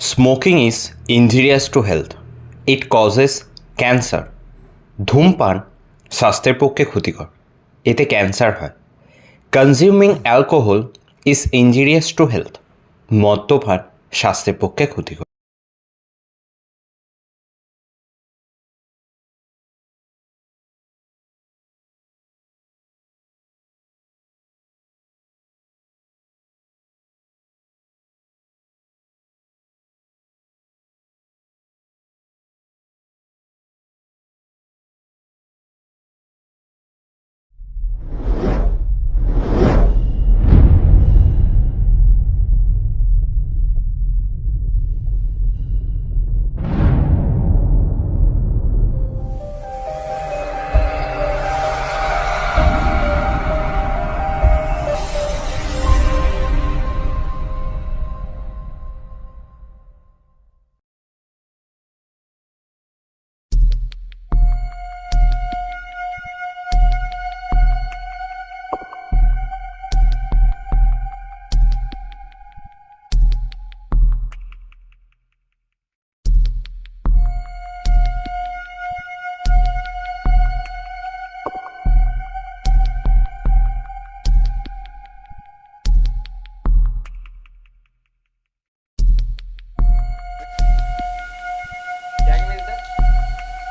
Smoking is injurious to health. It causes cancer. ধূমপান স্বাস্থ্যের পক্ষে ক্ষতিকর, এতে ক্যান্সার হয়। Consuming alcohol is injurious to health. মদ্যপান স্বাস্থ্যের পক্ষে ক্ষতিকর।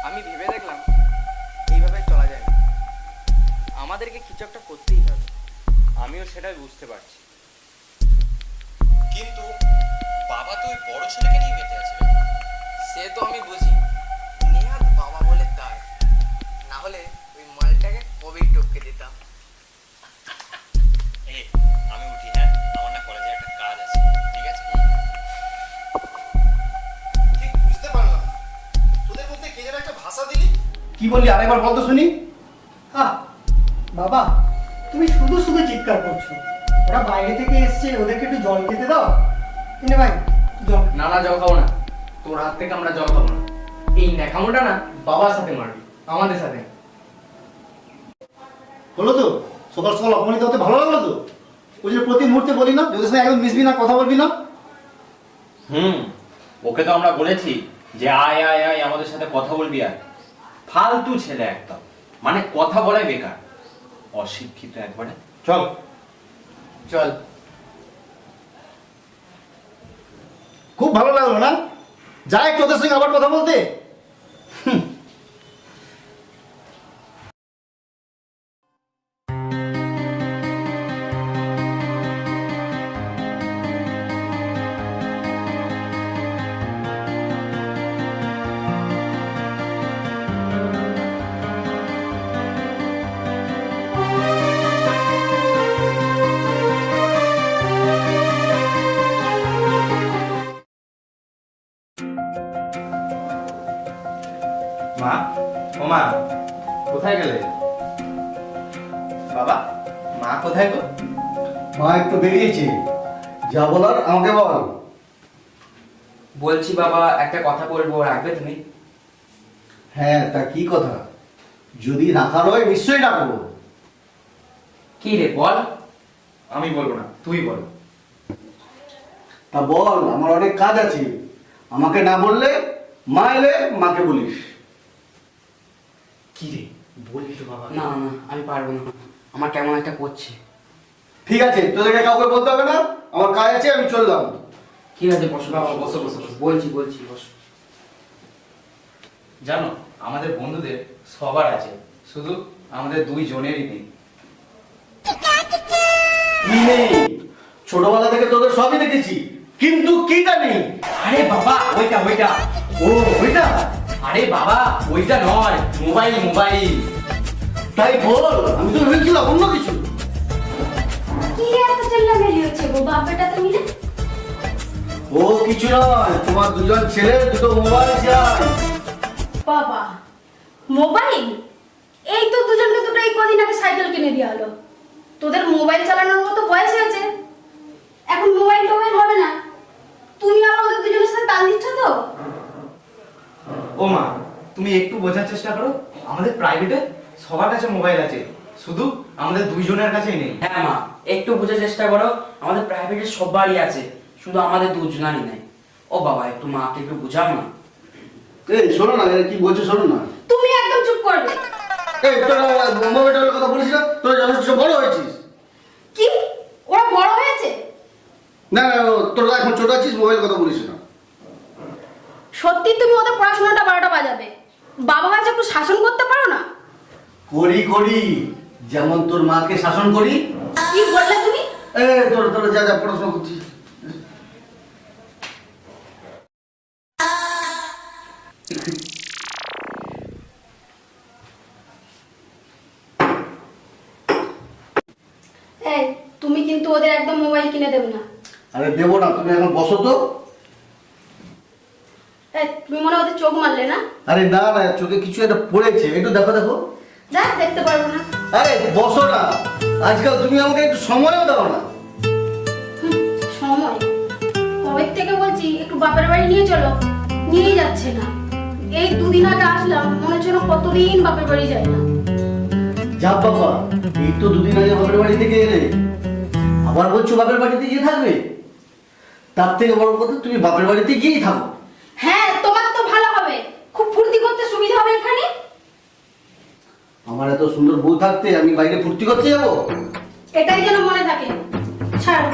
আমি ভেবে দেখলাম এইভাবে চলা যায় না, আমাদেরকে কিছু একটা করতেই হবে। আমিও সেটাই বুঝতে পারছি, কিন্তু বাবা তো ওই বড় ছেলেকে নিয়ে মেতে আছে। সে তো আমি বুঝি, নেহাত বাবা বলে তাই, না হলে ওই মালটাকে কবেই টপকে দিতাম। এই আমি উঠি, হ্যাঁ আমার না কলেজে একটা কাজ আছে, ঠিক আছে? ঠিক বুঝতে পারলাম না, তোদের মধ্যে কে যেন একটা ভাষা দিলি। কি বললি আরেকবার বল তো শুনি। হ্যাঁ বাবা, তুমি শুধু শুধু চিৎকার করছো। ওরা বাইরে থেকে এসছে, ওদেরকে একটু জল খেতে দাও। কিনে ভাই জল। না না, জল খাবো না, তোর হাত থেকে আমরা জল খাবো না। এই ন্যাকামোটা না বাবার সাথে মারবি, আমাদের সাথে। হলো তো, সকাল সকাল অপমানিত হতে ভালো লাগলো তো? ওই যে প্রতি মুহূর্তে বলি না, যদি সঙ্গে একদম মিশবি না, কথা বলবি না। ওকে তো আমরা বলেছি যে আয় আয় আয় আমাদের সাথে কথা বলবি। আর ফালতু ছেলে একদম, মানে কথা বলাই বেকার, অশিক্ষিত একবারে। চল চল। খুব ভালো লাগলো না? যা একটু ওদের সঙ্গে আবার কথা বলতে। মা, ও মা, কোথায় গেলে? বাবা, মা কোথায় গো? মা একটু বেরিয়েছে, যা বলার আমাকে বল। বলছি বাবা, একটা কথা বলবো, রাখবে তুমি? হ্যাঁ, তা কি কথা? যদি রাখার হয় নিশ্চয়ই রাখবো। কি রে বল। আমি বলবো না, তুই বল। তা বল, আমার অনেক কাজ আছে। আমাকে না বললে মা এলে মাকে বলিস। কি রে বলবি তো বাবা? না না, আমি পারবো না, আমার কেমন একটা করছে। ঠিক আছে, তোদেরকে কাউকে বলতে হবে না, আমার কাজ আছে, আমি চললাম। ঠিক আছে, বসো বাবা, বসো বসো বসো। বলছি বলছি, বসো। জানো, আমাদের বন্ধুদের সবার আছে, শুধু আমাদের দুই জনেরই নেই। কি নেই? ছোটবেলা থেকে তোদের সবই দেখেছি, কিন্তু কিটা নেই? আরে বাবা, ওইটা ওইটা। ও ওইটা? আরে বাবা, ওইটা নয়, মোবাইল মোবাইল। তাই বল, আমি তো ভেবেছিলাম অন্য কিছু। কি এত চিল্লামিল্লি হচ্ছে গো বাবাটাতে মিলে? ও কিছু নয়, তোমার দুজন ছেলে দুটো মোবাইল চাই। বাবা, মোবাইল? এই তো দুজনকে দুটো এই কদিন আগে সাইকেল কিনে দেওয়া হলো। তোদের মোবাইল চালানোর মতো বয়স হয়েছে, এখন মোবাইল টোবাইল হবে না। তুমি আর ওদের দুজনের সাথে তাল দিচ্ছ তো? ও মা, তুমি একটু বোঝার চেষ্টা করো, আমাদের প্রাইভেটে সবার কাছে মোবাইল আছে, শুধু আমাদের দুইজনের কাছেই নেই। হ্যাঁ মা, একটু বোঝার চেষ্টা করো, আমাদের প্রাইভেটে সবারই আছে, শুধু আমাদের দুজনারই নাই। ও বাবা একটু মাকে একটু বুঝাও না। এই শোনো না, এরা কি বলছে শোনো না। তুমি একদম চুপ করবে। এই তোরা মোবাইলের কথা বলিস না, তোরা যথেষ্ট বড় হয়েছিস। কি ওরা বড় হয়েছে? না না, তোরা এখন ছোট আছিস, মোবাইল কথা বলিস না। সত্যি তুমি ওদের পড়াশোনাটা 12টা বাজাবে। বাবা হয়েছে একটু শাসন করতে পারো না? করি করি, যেমন তোর মাকে শাসন করি। কি বললে তুমি? তোরা তোরা যা যা পড়াশোনা করছিস। এই তুমি কিন্তু ওদের একদম মোবাইল কিনে দেবে না। আরে দেবো না, তুমি এখন বসো তো। এই তুমি মনে হয় ওদের চোখ মারলে না? আরে না না, চোখে কিছু একটা পড়েছে, একটু দেখো দেখো। দেখ দেখতে পারবো না। আরে বসো না, আজকাল তুমি আমাকে একটু সময়ও দাও না। সময় কবে থেকে বলছি একটু বাপের বাড়ি নিয়ে চলো, নিয়ে যাচ্ছে না। এই দুদিন আগে আসলাম, মনে হচ্ছে না কতদিন বাপের বাড়ি যায় না। যা বাবা, এই তো দুদিন আগে বাপের বাড়ি থেকে এলে, আবার বলছো বাপের বাড়িতে গিয়ে থাকবে। তার থেকে বড় কথা, তুমি বাপের বাড়িতে গিয়েই থাকো। হ্যাঁ তোমার তো ভালো হবে, খুব ফুর্তি করতে সুবিধা হবে এখানে। আমার এত সুন্দর বউ থাকতে আমি বাইরে ফুর্তি করতে যাবো? এটাই যেন মনে থাকে। ছাড়ো।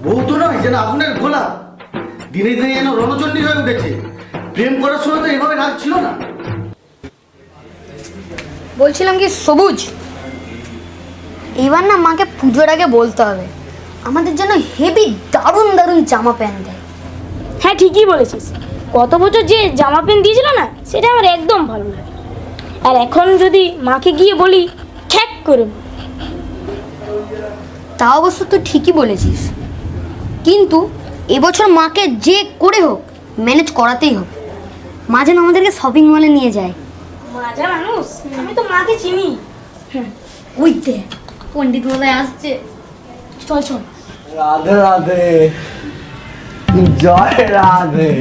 বউ তো নয়, যেন আগুনের গোলা। দিনে দিনে যেন রণচণ্ডী হয়ে উঠেছে। প্রেম করার সময় তো এভাবে রাগ ছিল না। বলছিলাম কি সবুজ, এবার না মাকে পুজোর আগে বলতে হবে আমাদের জন্য হেভি দারুণ দারুণ জামা প্যান্ট দেয়। হ্যাঁ ঠিকই বলেছিস, গত বছর যে জামা প্যান্ট দিয়েছিল না সেটা আমার একদম ভালো লাগে। আর এখন যদি মাকে গিয়ে বলি ঠ্যাক করে। তা অবশ্য তুই ঠিকই বলেছিস, কিন্তু এবছর মাকে যে করে হোক ম্যানেজ করাতেই হবে। মা যেন আমাদেরকে শপিং মলে নিয়ে যায়। মজা মানুষ, আমি তো মাকে চিনি। ওই দে পণ্ডিত মশাই আসছে, চল চল। রাধে রাধে, জয় রাধে,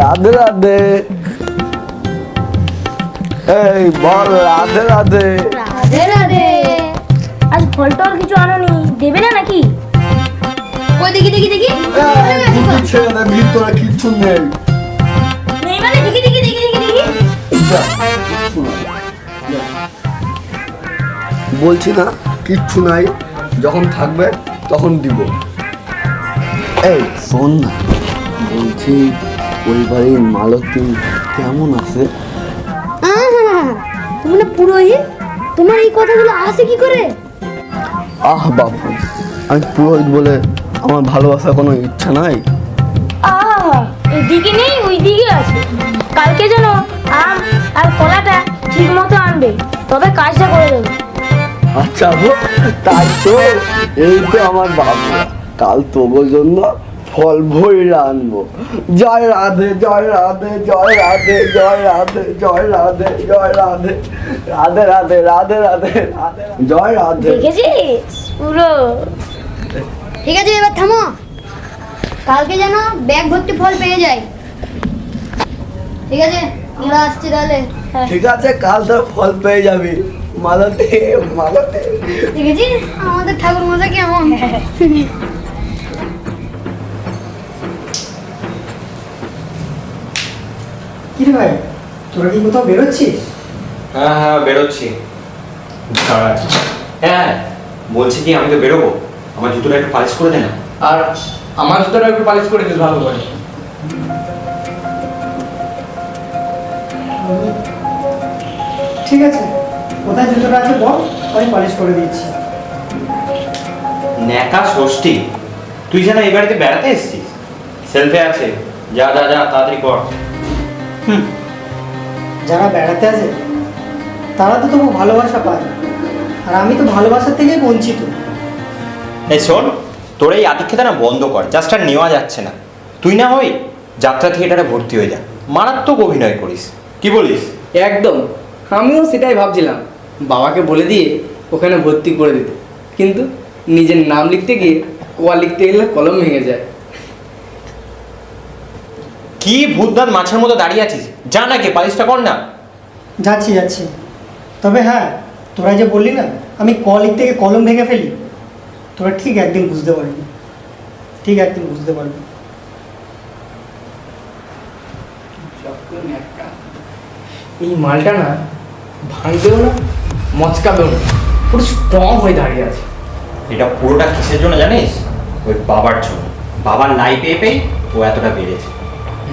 রাধে রাধে। এই বল রাধে রাধে। রাধে রাধে। আজ ফল টল কিছু আনোনি, দেবে না নাকি? ওই দেখি দেখি দেখি ছেলেদের ভিতরে কিচ্ছু নেই। নেই মানে দেখি দেখি দেখি দেখি দেখি। বলছি না কিচ্ছু নাই, যখন থাকবে তখন দিব। এই শোন না, বলছি ওই বাড়ির মালতী কেমন আছে? তুমি না পুরোহিত, তোমার এই কথাগুলো আসে কি করে? আহ বাবু, আমি পুরোহিত বলে আমার ভালোবাসার কোনো ইচ্ছা নাই। আহা, এদিকে নেই ওই দিকে আছে। কালকে যেন আম আর কলাটা ঠিক মতো আনবে, তবে কাজটা করে দেবে। আচ্ছা গো, তাই তো। এই তো আমার বাবু, কাল তোর জন্য ফল ভইরা আনবো। জয় রাধে, জয় রাধে, জয় রাধে, জয় রাধে, জয় রাধে, জয় রাধে, রাধে রাধে, রাধে রাধে, রাধে, জয় রাধে। দেখেছিস পুরো। ঠিক আছে এবার থামো, কালকে যেন ব্যাগ ভর্তি ফল পেয়ে যাই। ঠিক আছে আমরা আসছি তাহলে। ঠিক আছে, কাল তোর ফল পেয়ে যাবি। মালতী, মালতী। দেখেছি আমাদের ঠাকুর মশাই কেমন। কি রে ভাই, তোরা কি কোথাও বেরোচ্ছিস? হ্যাঁ হ্যাঁ বেরোচ্ছি। দাঁড়া। হ্যাঁ বলছি কি, আমি তো বেরোবো, আমার জুতোটা একটু পালিশ করে দে না। আর আমার জুতোটা একটু পালিশ করে দিস ভালো করে। ঠিক আছে, কোথায় জুতোটা আছে বল, আমি পলিশ করে দিচ্ছি। ন্যাকা ষষ্ঠী, তুই যেন এই বাড়িতে বেড়াতে এসেছিস। সেলফে আছে, যা যা যা তাড়াতাড়ি কর। যারা বেড়াতে আসে তারা তো তবু ভালোবাসা পায়, আর আমি তো ভালোবাসার থেকেই বঞ্চিত। এই শোন, তোর এই আতিক্ষেতা না বন্ধ কর, জাস্ট আর নেওয়া যাচ্ছে না। তুই না হই যাত্রা থিয়েটারে ভর্তি হয়ে যা, মারাত্মক অভিনয় করিস। কি বলিস? একদম, আমিও সেটাই ভাবছিলাম বাবাকে বলে দিয়ে ওখানে ভর্তি করে দিতে, কিন্তু নিজের নাম লিখতে গিয়ে কোয়া লিখতে গেলে কলম ভেঙে যায়। কি ভূতদান মাছের মতো দাঁড়িয়ে আছিস, যা না কে পালিশটা কর না। যাচ্ছি যাচ্ছি, তবে হ্যাঁ তোরা যে বললি না আমি ক লিখতে গিয়ে কলম ভেঙে ফেলি, তোরা ঠিক একদিন বুঝতে পারবি, ঠিক একদিন বুঝতে পারবি। এই মালটা না ভাঙবেও না মচকাবেও না, পুরো স্ট্রং হয়ে দাঁড়িয়ে আছে। এটা পুরোটা কিসের জন্য জানিস? ওই বাবার জন্য। বাবার লাই পেয়ে পেয়ে ও এতটা বেড়েছে।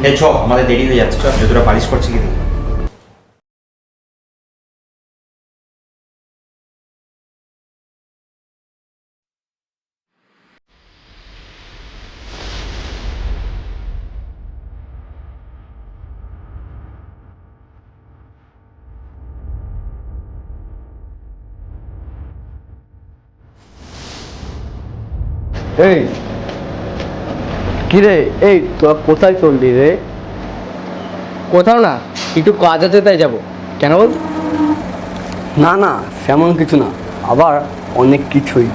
এই চ, আমাদের দেরি হয়ে যাচ্ছে, চল যতটা পালিশ করছি কি দেখি। এই কিরে, এই তোরা কোথায় চললি রে? কোথাও না, একটু কাজ আছে তাই যাবো। কেন বল? না না, সেমন কিছু না, আবার অনেক কিছুই।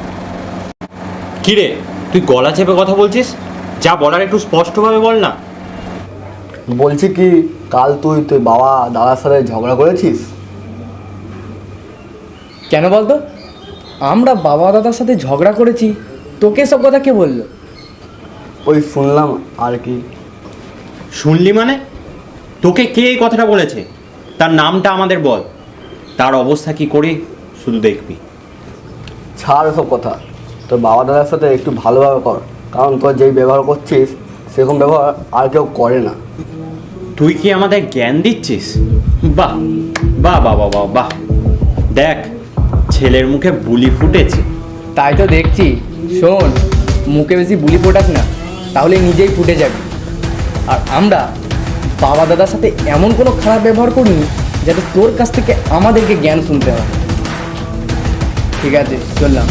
কি রে, তুই গলা চেপে কথা বলছিস? যা বলার একটু স্পষ্টভাবে বল না। বলছি কি, কাল তুই তুই বাবা দাদার সাথে ঝগড়া করেছিস? কেন বলতো? আমরা বাবা দাদার সাথে ঝগড়া করেছি, তোকে সব কথা কে বললো? ওই শুনলাম আর কি। শুনলি মানে? তোকে কে এই কথাটা বলেছে? তার নামটা আমাদের বল, তার অবস্থা কি করি শুধু দেখবি। ছাড় সব কথা, তোর বাবা দাদার সাথে একটু ভালোভাবে কর, কারণ তোর যেই ব্যবহার করছিস সেরকম ব্যবহার আর কেউ করে না। তুই কি আমাদের জ্ঞান দিচ্ছিস? বাহ বাহ বাহ বাহ বাহ বাহ, দেখ ছেলের মুখে বুলি ফুটেছে। তাই তো দেখছি। শোন, মুখে বেশি বুলি ফোটাস না, তাহলে নিজেই ফুটে যাবি। আর আমরা বাবা দাদার সাথে এমন কোনো খারাপ ব্যবহার করিনি যাতে তোর কাছ থেকে আমাদেরকে জ্ঞান শুনতে হয়। ঠিক আছে, চললাম,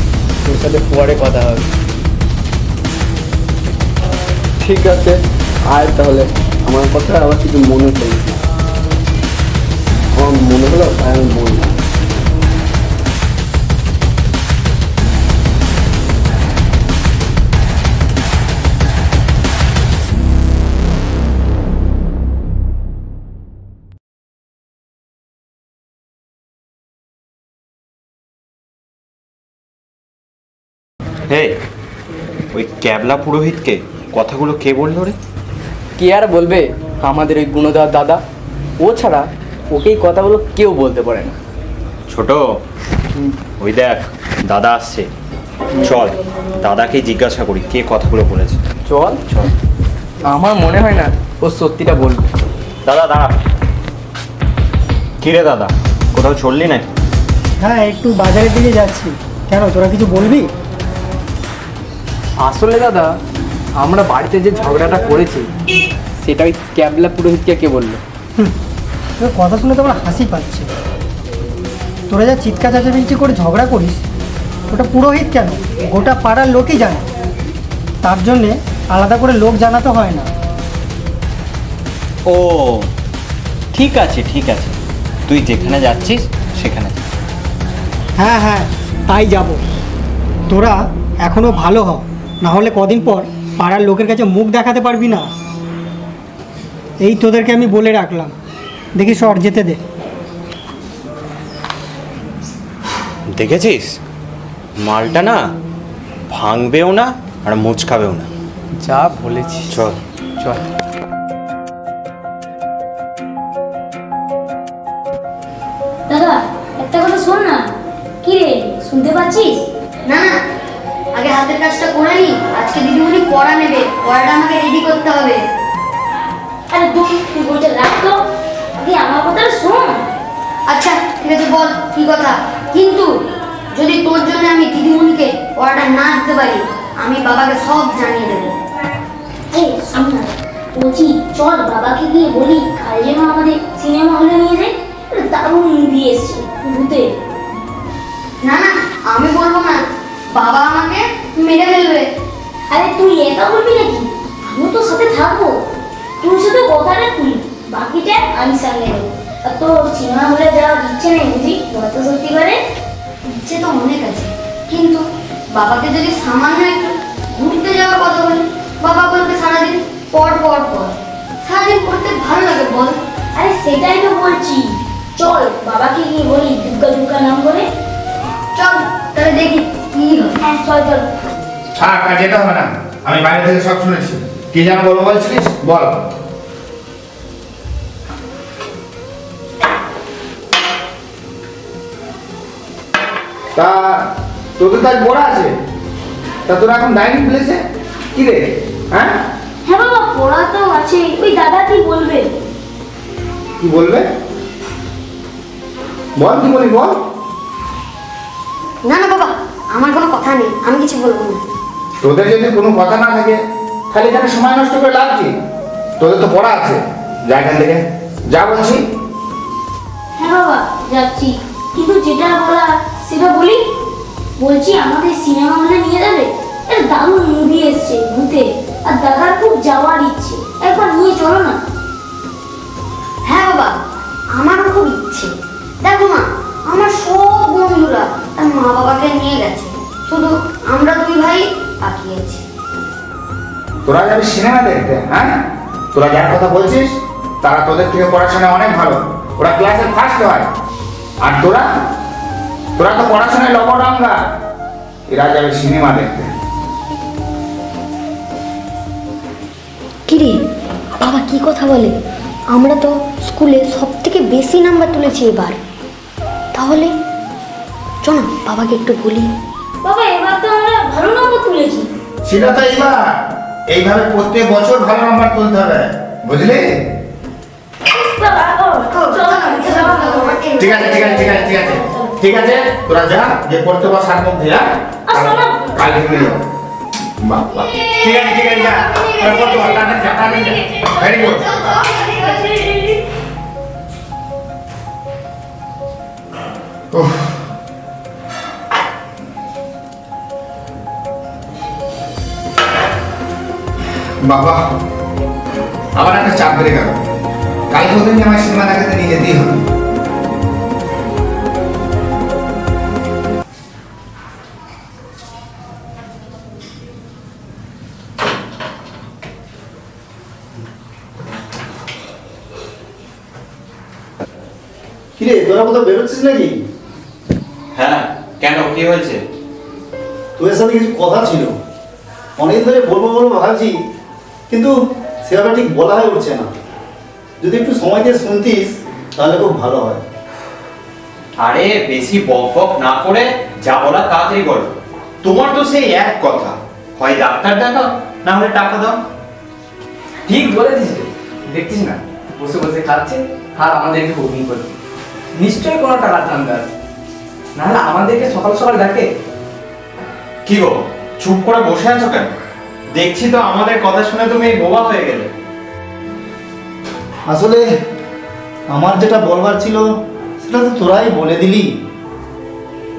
তোর সাথে পরে কথা হবে। ঠিক আছে, আর তাহলে আমার কথা আবার কিছু মনে করিস না। আমার মনে হলো তাই আমি বললাম। হে, ওই ক্যাবলা পুরোহিতকে কথাগুলো কে বললো রে? কে আর বলবে? আমাদের ওই গুণধর দাদা। ও ছাড়া ওকে এই কথাগুলো কেউ বলতে পারে না। ছোট, ওই দেখ দাদা আসছে, চল দাদাকে জিজ্ঞাসা করি কে কথাগুলো বলেছে। চল চল, আমার মনে হয় না ও সত্যিটা বলবে। দাদা দাঁড়া। কিরে দাদা, কোথাও চললি নাকি? হ্যাঁ, একটু বাজারের দিকে যাচ্ছি। কেন, তোরা কিছু বলবি? আসলে দাদা, আমরা বাড়িতে যে ঝগড়াটা করেছি সেটা ওই ক্যাবলা পুরোহিতকে কে বললো। তোর কথা শুনে তো আমার হাসি পাচ্ছে। তোরা যা চিৎকার চেঁচামেচি করে ঝগড়া করিস, ওটা পুরোহিত কেন, গোটা পাড়ার লোকই জানে। তার জন্যে আলাদা করে লোক জানাতে হয় না। ও ঠিক আছে ঠিক আছে, তুই যেখানে যাচ্ছিস সেখানে যা। হ্যাঁ হ্যাঁ, তাই যাব। তোরা এখনও ভালো হ, না হলে কদিন পর পাড়ার লোকের কাছে মুখ দেখাতে পারবি না। এই তোদেরকে আমি বলে রাখলাম। দেখি সর, যেতে দে। দেখেছিস, মালটা না ভাঙবেও না আর মুচকাবেও না। যা বলেছি, চল চল। দাদা, একটা কথা শোন না। কি রে, শুনতে পাচ্ছিস? না না, আগে হাতের কাজটা করে নি। আজকে দিদিমণি পড়া নেবে, পড়াটা আমাকে রেডি করতে হবে। আরে তুই বলতে রাখতো, আগে আমার কথাটা শোন। আচ্ছা ঠিক আছে, বল কি কথা। কিন্তু যদি তোর জন্য আমি দিদিমণিকে পড়াটা না দিতে পারি, আমি বাবাকে সব জানিয়ে দেবো। এই শোন না, বলছি চল বাবাকে গিয়ে বলি কাল যেন আমাদের সিনেমা হলে নিয়ে যায়। দারুণ মুভি এসছে, ভূতে। না না, আমি বলবো না, বাবা আমাকে মেরে ফেলবে। আরে তুই একা বলবি নাকি? আমিও তোর সাথে থাকবো। তুই শুধু কথাটা তুই, বাকিটা আমি সামনে নেবো। আর তোর সিনেমা হলে যাওয়ার ইচ্ছে নেই বুঝি? গত সত্যি করে ইচ্ছে তো অনেক আছে, কিন্তু বাবাকে যদি সামান্য একটু ঘুরতে যাওয়ার কথা বলি, বাবা বলবে সারাদিন পর পর পর। সারাদিন পড়তে ভালো লাগে বল? আরে সেটাই তো বলছি, চল বাবাকে গিয়ে বলি দুর্গা দুর্গা নাম করে চল তাহলে দেখি কি হয়। হ্যাঁ চল চল। থাক, আর যেতে হবে না, আমি বাইরে থেকে সব শুনেছি। কি যেন বলবো বলছিলিস, বল। তা তোদের তো আজ পড়া আছে, তা তোরা এখন ডাইনিং প্লেসে কি রে? হ্যাঁ, হ্যাঁ বাবা পড়া তো আছে, ওই দাদা কি বলবে? কি বলবে? বল, কি বলি বল। না না বাবা, আমার কোনো কথা নেই, আমি কিছু বলবো না। তোদের যদি কোনো কথা না থাকে তাহলে এখানে সময় নষ্ট করে লাভ কি? তোদের তো পড়া আছে, যা এখান থেকে, যা বলছি। হ্যাঁ বাবা যাচ্ছি, কিন্তু যেটা বলা সেটা বলি। বলছি আমাদের সিনেমা হলে নিয়ে যাবে? একটা দারুণ মুভি এসছে ভূতে, আর দাদার খুব যাওয়ার ইচ্ছে, একবার নিয়ে চলো না। হ্যাঁ বাবা, আমারও খুব ইচ্ছে। দেখো না, আমার সব বন্ধুরা তার মা বাবাকে নিয়ে গেছে, শুধু আমরা দুই ভাই বাকি আছি। তোরা যাবি সিনেমা দেখতে? হ্যাঁ, তোরা যার কথা বলছিস তারা তোদের থেকে পড়াশোনা অনেক ভালো, ওরা ক্লাসে ফার্স্ট হয়। আর তোরা তোরা তো পড়াশোনায় লবডাঙ্গা, এরা যাবে সিনেমা দেখতে। কিরে বাবা কি কথা বলে? আমরা তো স্কুলে সব থেকে বেশি নাম্বার তুলেছি এবার, তাহলে চল না বাবাকে একটু বলি। বাবা এবার তো আমরা ভালো নম্বর তুলেছি। সেটা তো এইভাবে প্রত্যেক বছর ভালো নাম্বার তুলতে হবে, বুঝলি? বাবা চলো না, ঠিক আছে ঠিক আছে ঠিক আছে ঠিক আছে ঠিক আছে, তোরা যা, যে পড়তে বস হাত মুখ ধুয়ে, কাল থেকে যাও। বাহ বাহ, ঠিক আছে ঠিক আছে, যা তোরা পড়তে বস, তাড়াতাড়ি যা, তাড়াতাড়ি যা। Very good. বাবা, আবার একটা চাপ বেড়ে গেল। কালকে ওদেরকে আমার সিনেমা দেখাতে নিয়ে যেতেই হবে। কিরে তোরা কোথাও বেরোচ্ছিস নাকি? হ্যাঁ, কেন, কি হয়েছে? তোদের সাথে কিছু কথা ছিল, অনেকদিন ধরে বলবো বলবো ভাবছি, কিন্তু সেভাবে ঠিক বলা হয়ে উঠছে না। যদি একটু সময় দিয়ে শুনতিস তাহলে খুব ভালো হয়। আরে বেশি বক বক না করে যা বলা তাড়াতাড়ি বলো। তোমার তো সেই এক কথা, হয় ডাক্তার দেখাও, না হলে টাকা দাও। ঠিক বলেছিস রে, দেখছিস না বসে বসে খাচ্ছে আর আমাদেরকে বুকিং করছে। নিশ্চয়ই কোনো টাকার ধান্দা আছে, নাহলে আমাদেরকে সকাল সকাল ডাকে। কি গো, চুপ করে বসে আছো কেন? দেখছি তো আমাদের কথা শুনে তুমি বোবা হয়ে গেলে। আসলে আমার যেটা বলবার ছিল সেটা তো তোরাই বলে দিলি।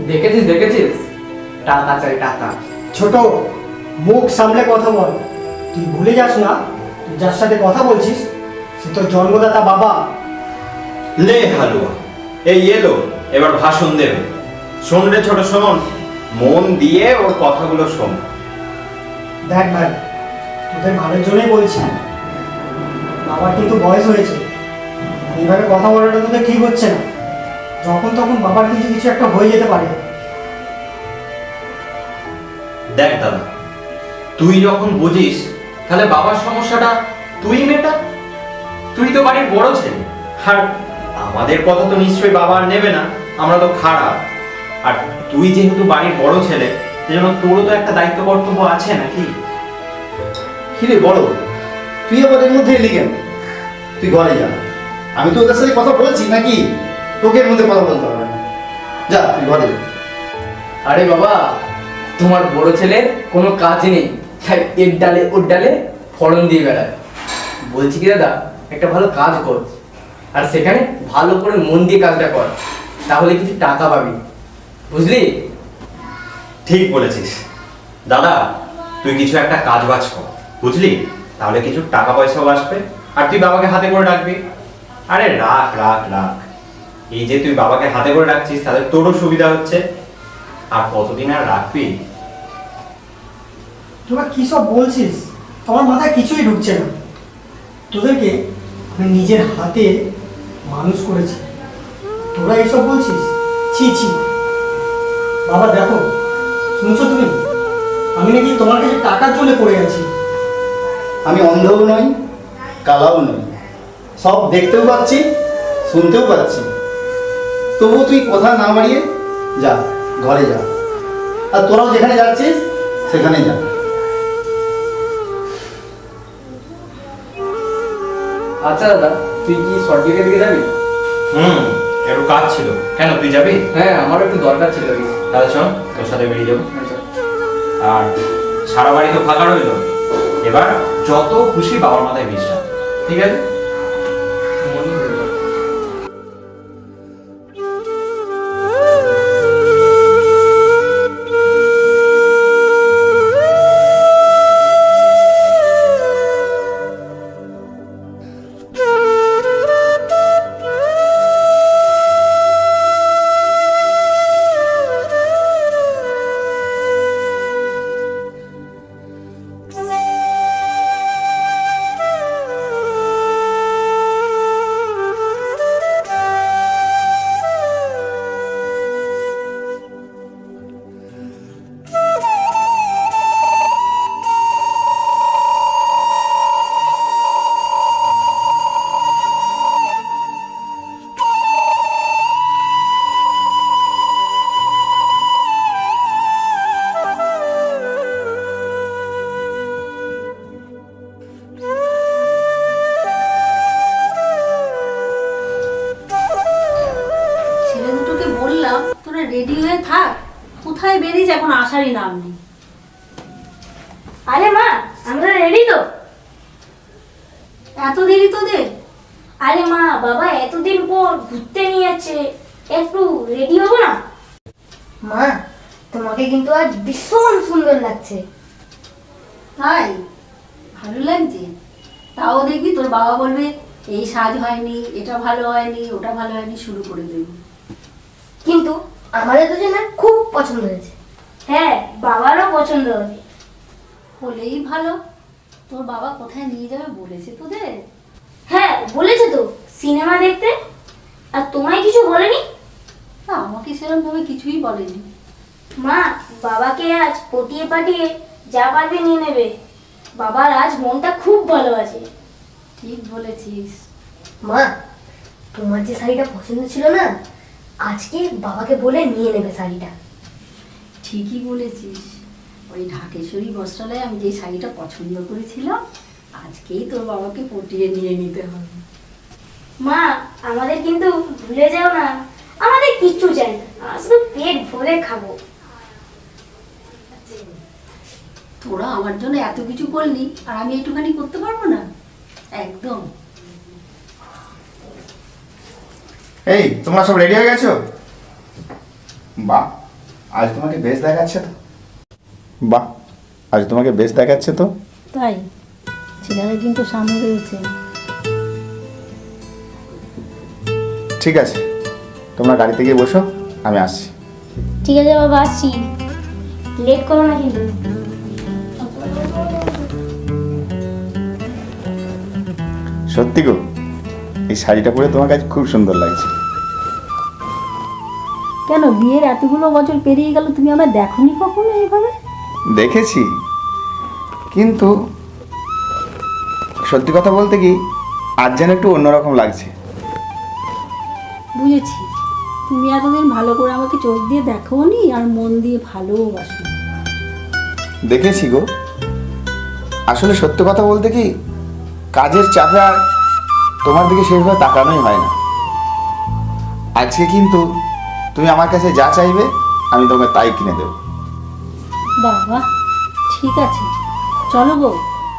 দেখেছিস দেখেছিস, টাকা চাই টাকা। ছোট, মুখ সামলে কথা বল। তুই ভুলে যাস না, তুই যার সাথে কথা বলছিস সে তোর জন্মদাতা বাবা। লে হালুয়া, এই এলো, এবার ভাষণ দেবে। শোন রে ছোট, শোন, মন দিয়ে ওর কথাগুলো শোন। দেখ ভাই, তোদের ভালোর জন্যই বলছি, বাবার কিন্তু বয়স হয়েছে, এইভাবে কথা বলাটা তোদের ঠিক হচ্ছে না। যখন তখন বাবার কিন্তু কিছু একটা হয়ে যেতে পারে। দেখ দাদা, তুই যখন বুঝিস তাহলে বাবার সমস্যাটা তুই মেটা। তুই তো বাড়ির বড় ছেলে, আর আমাদের কথা তো নিশ্চয়ই বাবা আর নেবে না, আমরা তো খারাপ। আর তুই যেহেতু বাড়ির বড় ছেলে, সেজন্য তোরও তো একটা দায়িত্ব কর্তব্য আছে নাকি? কিরে বড়, তুই আবার এর মধ্যে এলি কেন? তুই ঘরে যা, আমি তো ওদের সাথে কথা বলছি নাকি? তোকে এর মধ্যে কথা বলতে হবে না, যা তুই ঘরে যা। আরে বাবা, তোমার বড় ছেলের কোনো কাজ নেই, তাই এর ডালে ওর ডালে ফড়ন দিয়ে বেড়ায়। বলছি কি দাদা, একটা ভালো কাজ কর, আর সেখানে ভালো করে মন দিয়ে কাজটা কর, তাহলে কিছু টাকা পাবি, বুঝলি? ঠিক বলেছিস দাদা, তুই কিছু একটা কাজ বাজ কর, বুঝলি? তাহলে কিছু টাকা পয়সাও আসবে, আর তুই বাবাকে হাতে করে রাখবি। আরে রাখ রাখ রাখ, এই যে তুই বাবাকে হাতে করে রাখছিস তাহলে তোরও সুবিধা হচ্ছে। আর কতদিন আর রাখবি? তোরা কী সব বলছিস, আমার মাথায় কিছুই ঢুকছে না। তোদেরকে আমি নিজের হাতে মানুষ করেছি, তোরা এইসব বলছিস? ছি ছি। বাবা দেখো, শুনছো তুমি? আমি নাকি তোমার কাছে টাকার জন্য পড়ে আছি। আমি অন্ধও নই, কালাও নই, সব দেখতেও পাচ্ছি, শুনতেও পাচ্ছি। তবুও তুই কথা না বাড়িয়ে যা, ঘরে যা। আর তোরাও যেখানে যাচ্ছিস সেখানে যা। আচ্ছা দাদা, তুই কি শর্ট ব্রেকের দিকে যাবি? একটু কাজ ছিল। কেন, তুই যাবি? হ্যাঁ, আমারও একটু দরকার ছিল। তাহলে চল, তোর সাথে বেরিয়ে যাবো। আর সারা বাড়ি তো ফাঁকা রইল, এবার যত খুশি বাবার মাথায় বিশ্বাস, ঠিক আছে? ছেলে দুটোকে বললাম তোরা রেডি হয়ে থাক, কোথায় বেরিয়েছে এখন আসারই নাম নেই। আরে মা, আমরা রেডি তো? এত দেরি তোদের? আরে মা, বাবা এতদিন পর ঘুরতে নিয়ে যাচ্ছে, একটু রেডি হবো না? মা, তোমাকে কিন্তু আজ ভীষণ সুন্দর লাগছে। তাই ভালো লাগছে? তাও দেখবি তোর বাবা বলবে এই সাজ হয়নি, এটা ভালো হয়নি, ওটা ভালো হয়নি, শুরু করে দেবে। কিন্তু আমাদের দুজনের খুব পছন্দ হয়েছে। হ্যাঁ, বাবারও পছন্দ হবে। হলেই ভালো। তোর বাবা কোথায় নিয়ে যাবে বলেছে তোদের? হ্যাঁ, বলেছে তো, সিনেমা দেখতে। আর তোমায় কিছু বলেনি? না, আমাকে সেরকম ভাবে কিছুই বলেনি। মা, বাবাকে আজ পটিয়ে পাটিয়ে যা পারবে নিয়ে নেবে। বাবার আজ মনটা খুব ভালো আছে। ঠিক বলেছিস। মা, তোমার যে শাড়িটা পছন্দ ছিল না, আজকে বাবাকে বলে নিয়ে নেবে শাড়িটা। ঠিকই বলেছিস। ওই ঢাকেশ্বরী বস্ত্রালয়ে আমি যে শাড়িটা পছন্দ করেছিলাম, আজকেই তোর বাবাকে পটিয়ে নিয়ে নিতে হবে। মা, আমাদের কিন্তু ভুলে যাও না। আমাদের কিচ্ছু চাই না, আমরা শুধু পেট ভরে খাবো। তোরা আমার জন্য এত কিছু করলি, আর আমি একটুখানি করতে পারবো না? একদম। এই, তোমরা সব রেডি হয়ে গেছো? বাহ, আজ তোমাকে বেশ দেখাচ্ছে তো। বাহ, আজ তোমাকে বেশ দেখাচ্ছে তো। তাই ছেলেরা কিন্তু সামনে রয়েছে। ঠিক আছে, তোমরা গাড়িতে গিয়ে বসো, আমি আসছি। ঠিক আছে বাবা, আসছি। লেট করো না কিন্তু। সত্যি গো, এই শাড়িটা পরে তোমার কাছে খুব সুন্দর লাগছে। কেন, বিয়ের এতগুলো বছর পেরিয়ে গেল, তুমি আমার দেখোনি কখনো এইভাবে? দেখেছি, কিন্তু সত্যি কথা বলতে কি, আজ যেন একটু অন্যরকম লাগছে। বুঝেছি, তুমি এতদিন ভালো করে আমাকে চোখ দিয়ে দেখোনি আর মন দিয়ে ভালোবাসো। দেখেছি গো, আসলে সত্য কথা বলতে কি, কাজের চাপে আর তোমার দিকে সেইভাবে তাকানোই হয় না। আজকে কিন্তু তুমি আমার কাছে যা চাইবে আমি তোমাকে তাই কিনে দেবো। বাবা, ঠিক আছে, চলো গো,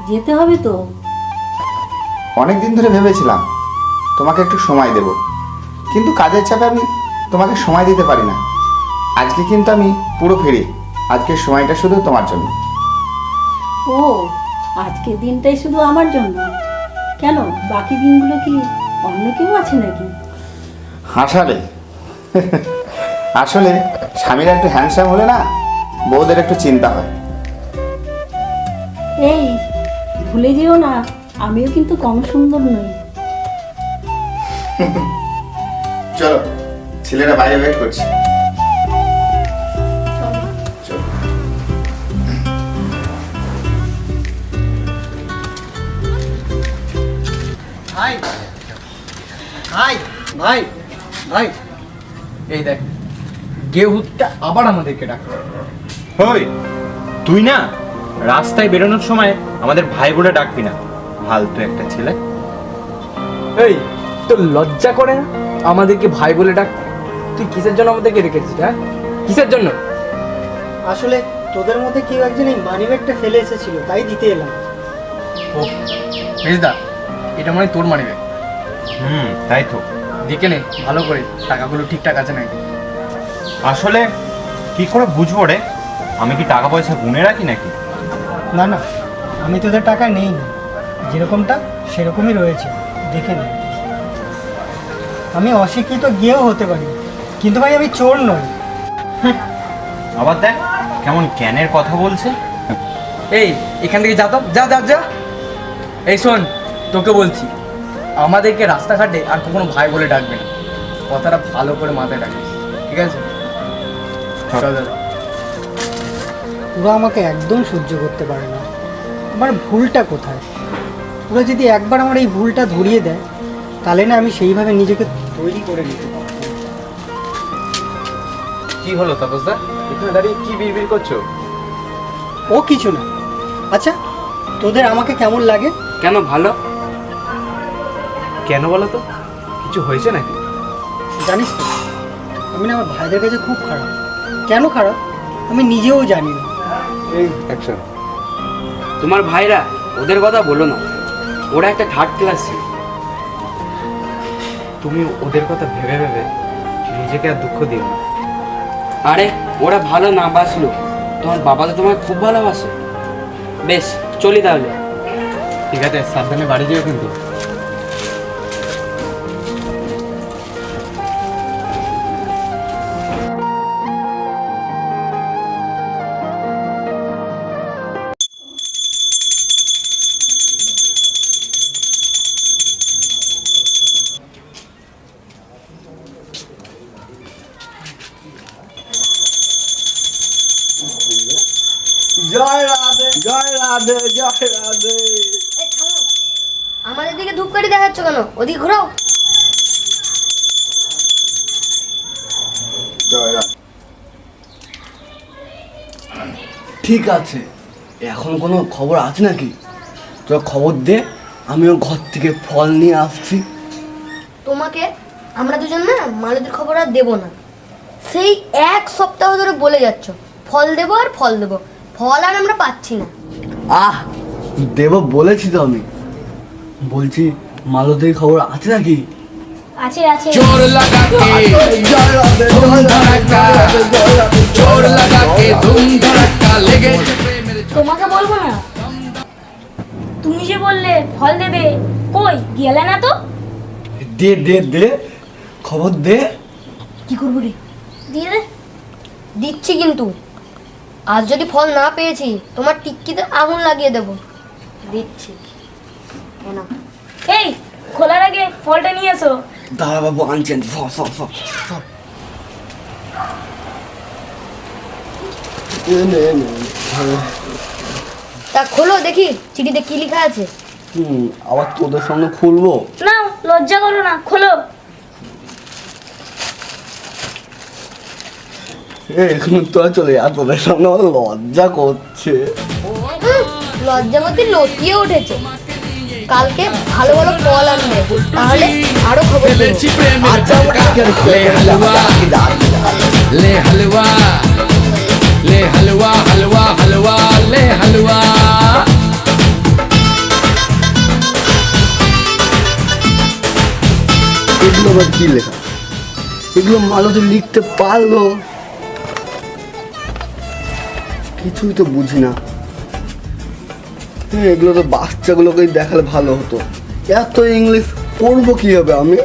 যেতে হবে তো। অনেক দিন ধরে ভেবেছিলাম তোমাকে একটু সময় দেব, কিন্তু কাজের চাপে আমি তোমাকে সময় দিতে পারি না। আজকে কিন্তু আমি পুরো ফ্রি, আজকের সময়টা শুধু তোমার জন্য। ও, আজকের দিনটাই শুধু আমার জন্য? কেন, বাকি দিনগুলো কি অন্য কেউ আছে নাকি? হাসালে আসলে স্বামীরা একটু হ্যান্ডসাম হলে না, বউদের একটু চিন্তা হয়। এই, ভুলে যেও না, আমিও কিন্তু কম সুন্দর নই। চলো, ছেলেরা বাইরে ওয়েট করছে। ভাই ভাই ভাই, এই দেখ গেহুদটা আবার আমাদেরকে ডাকছে। হই, তুই না রাস্তায় বেরোনোর সময় আমাদের ভাই বলে ডাকবি না, ফালতু একটা ছেলে। এই তোর লজ্জা করে না আমাদেরকে ভাই বলে ডাক? তুই কিসের জন্য আমাদেরকে রেখেছিস? হ্যাঁ, কিসের জন্য? আসলে তোদের মধ্যে কেউ একজন এই মানি ব্যাগটা ফেলে এসেছিল, তাই দিতে এলাম। ও মেজদা, এটা মনে হয় তোর মানি ব্যাগ। তাই তো। দেখে নে ভালো করে টাকাগুলো ঠিকঠাক আছে নাকি। আসলে কি করে বুঝবো রে? আমি কি টাকা পয়সা গুনে রাখি নাকি? না না, আমি তোদের টাকা নেই না, যেরকমটা সেরকমই রয়েছে, দেখে নে। আমি অশিক্ষিত গিয়েও হতে পারি, কিন্তু ভাই আমি চোর নই। আবার দেখ কেমন জ্ঞানের কথা বলছে। এই এখান থেকে যা তো, যা যা যা। এই শোন, তোকে বলছি আমাদেরকে রাস্তাঘাটে আর কখনো ভাই বলে ডাকবে না, কথাটা ভালো করে মাথায় রাখিস, ঠিক আছে? চল দাদা। ওরা আমাকে একদম সহ্য করতে পারে না। আমার ভুলটা কোথায়? ওরা যদি একবার আমার এই ভুলটা ধরিয়ে দেয়, তাহলে না আমি সেইভাবে নিজেকে তৈরি করে নিতে পারবো। কি হলো তাপসদা, এখানে দাঁড়িয়ে কি বিড়বিড় করছো? ও কিছু না। আচ্ছা, তোদের আমাকে কেমন লাগে? কেন ভালো? কেন বলো তো, কিছু হয়েছে নাকি? জানিস তো, আমি না আমার ভাইদের কাছে খুব খারাপ। কেন খারাপ আমি নিজেও জানি না। এই অ্যাকশন। তোমার ভাইরা ওদের কথা বলো না, ওরা একটা থার্ড ক্লাস। তুমি ওদের কথা ভেবে ভেবে নিজেকে আর দুঃখ দিও না। আরে ওরা ভালো না বাসলো, তোমার বাবা তো তোমায় খুব ভালোবাসে। বেশ চলি তাহলে। ঠিক আছে, সাবধানে বাড়ি যেও কিন্তু। জয় রাধে জয় রাধে জয় রাধে। আমাদের দিকে ধূপকাঠি দেখাচ্ছ কেন? ওদিকে ঘোরাও। জয় রাধে। ঠিক আছে, এখন কোনো খবর আছে নাকি? তোর খবর দে, আমিও ঘর থেকে ফল নিয়ে আসছি। তোমাকে আমরা দুজন না মালতীর খবর আর দেবো না। সেই এক সপ্তাহ ধরে বলে যাচ্ছ ফল দেবো আর ফল দেবো, ফল আর আমরা পাচ্ছি না। আহ, দেব বলেছি তো আমি। বলছি মালতীর খবর আছে নাকি? আছে আছে। জয় রাধে জয় রাধে জয় রাধে। তোমাকে বলবো না, তুমি যে বললে ফল দেবে, কই গেলে না তো? দে দে দে, খবর দে। কি করবো রে? দিয়ে দে। দিচ্ছি, কিন্তু আজ যদি ফল না পেয়েছি তোমার টিক্কিতে আগুন লাগিয়ে দেবো। দিচ্ছি। কেন? এই খোলার আগে ফলটা নিয়ে এসো। দাদা বাবু আনছেন, সব সব সব সব। তা খোলো দেখি চিঠিতে কি লেখা আছে। আবার তোদের সঙ্গে খুলবো? না লজ্জা করো না, খোলো। এখন তোরা চলে যা, তোদের সামনে আমার লজ্জা করছে। লজ্জাবতী লতিয়ে উঠেছে। কালকে ভালো ভালো ফল আনবে, তাহলে আরো খবর দেবো। আচ্ছা, লে হালুয়া লে হালুয়া লে হালুয়া হালুয়া হালুয়া লে হালুয়া। এগুলো আবার কি লেখা? এগুলো মালতী লিখতে পারলো? কিছুই তো বুঝি না। এগুলো তো বাচ্চাগুলোকেই দেখালে ভালো হতো। এত ইংলিশ পড়বো কি হবে আমি?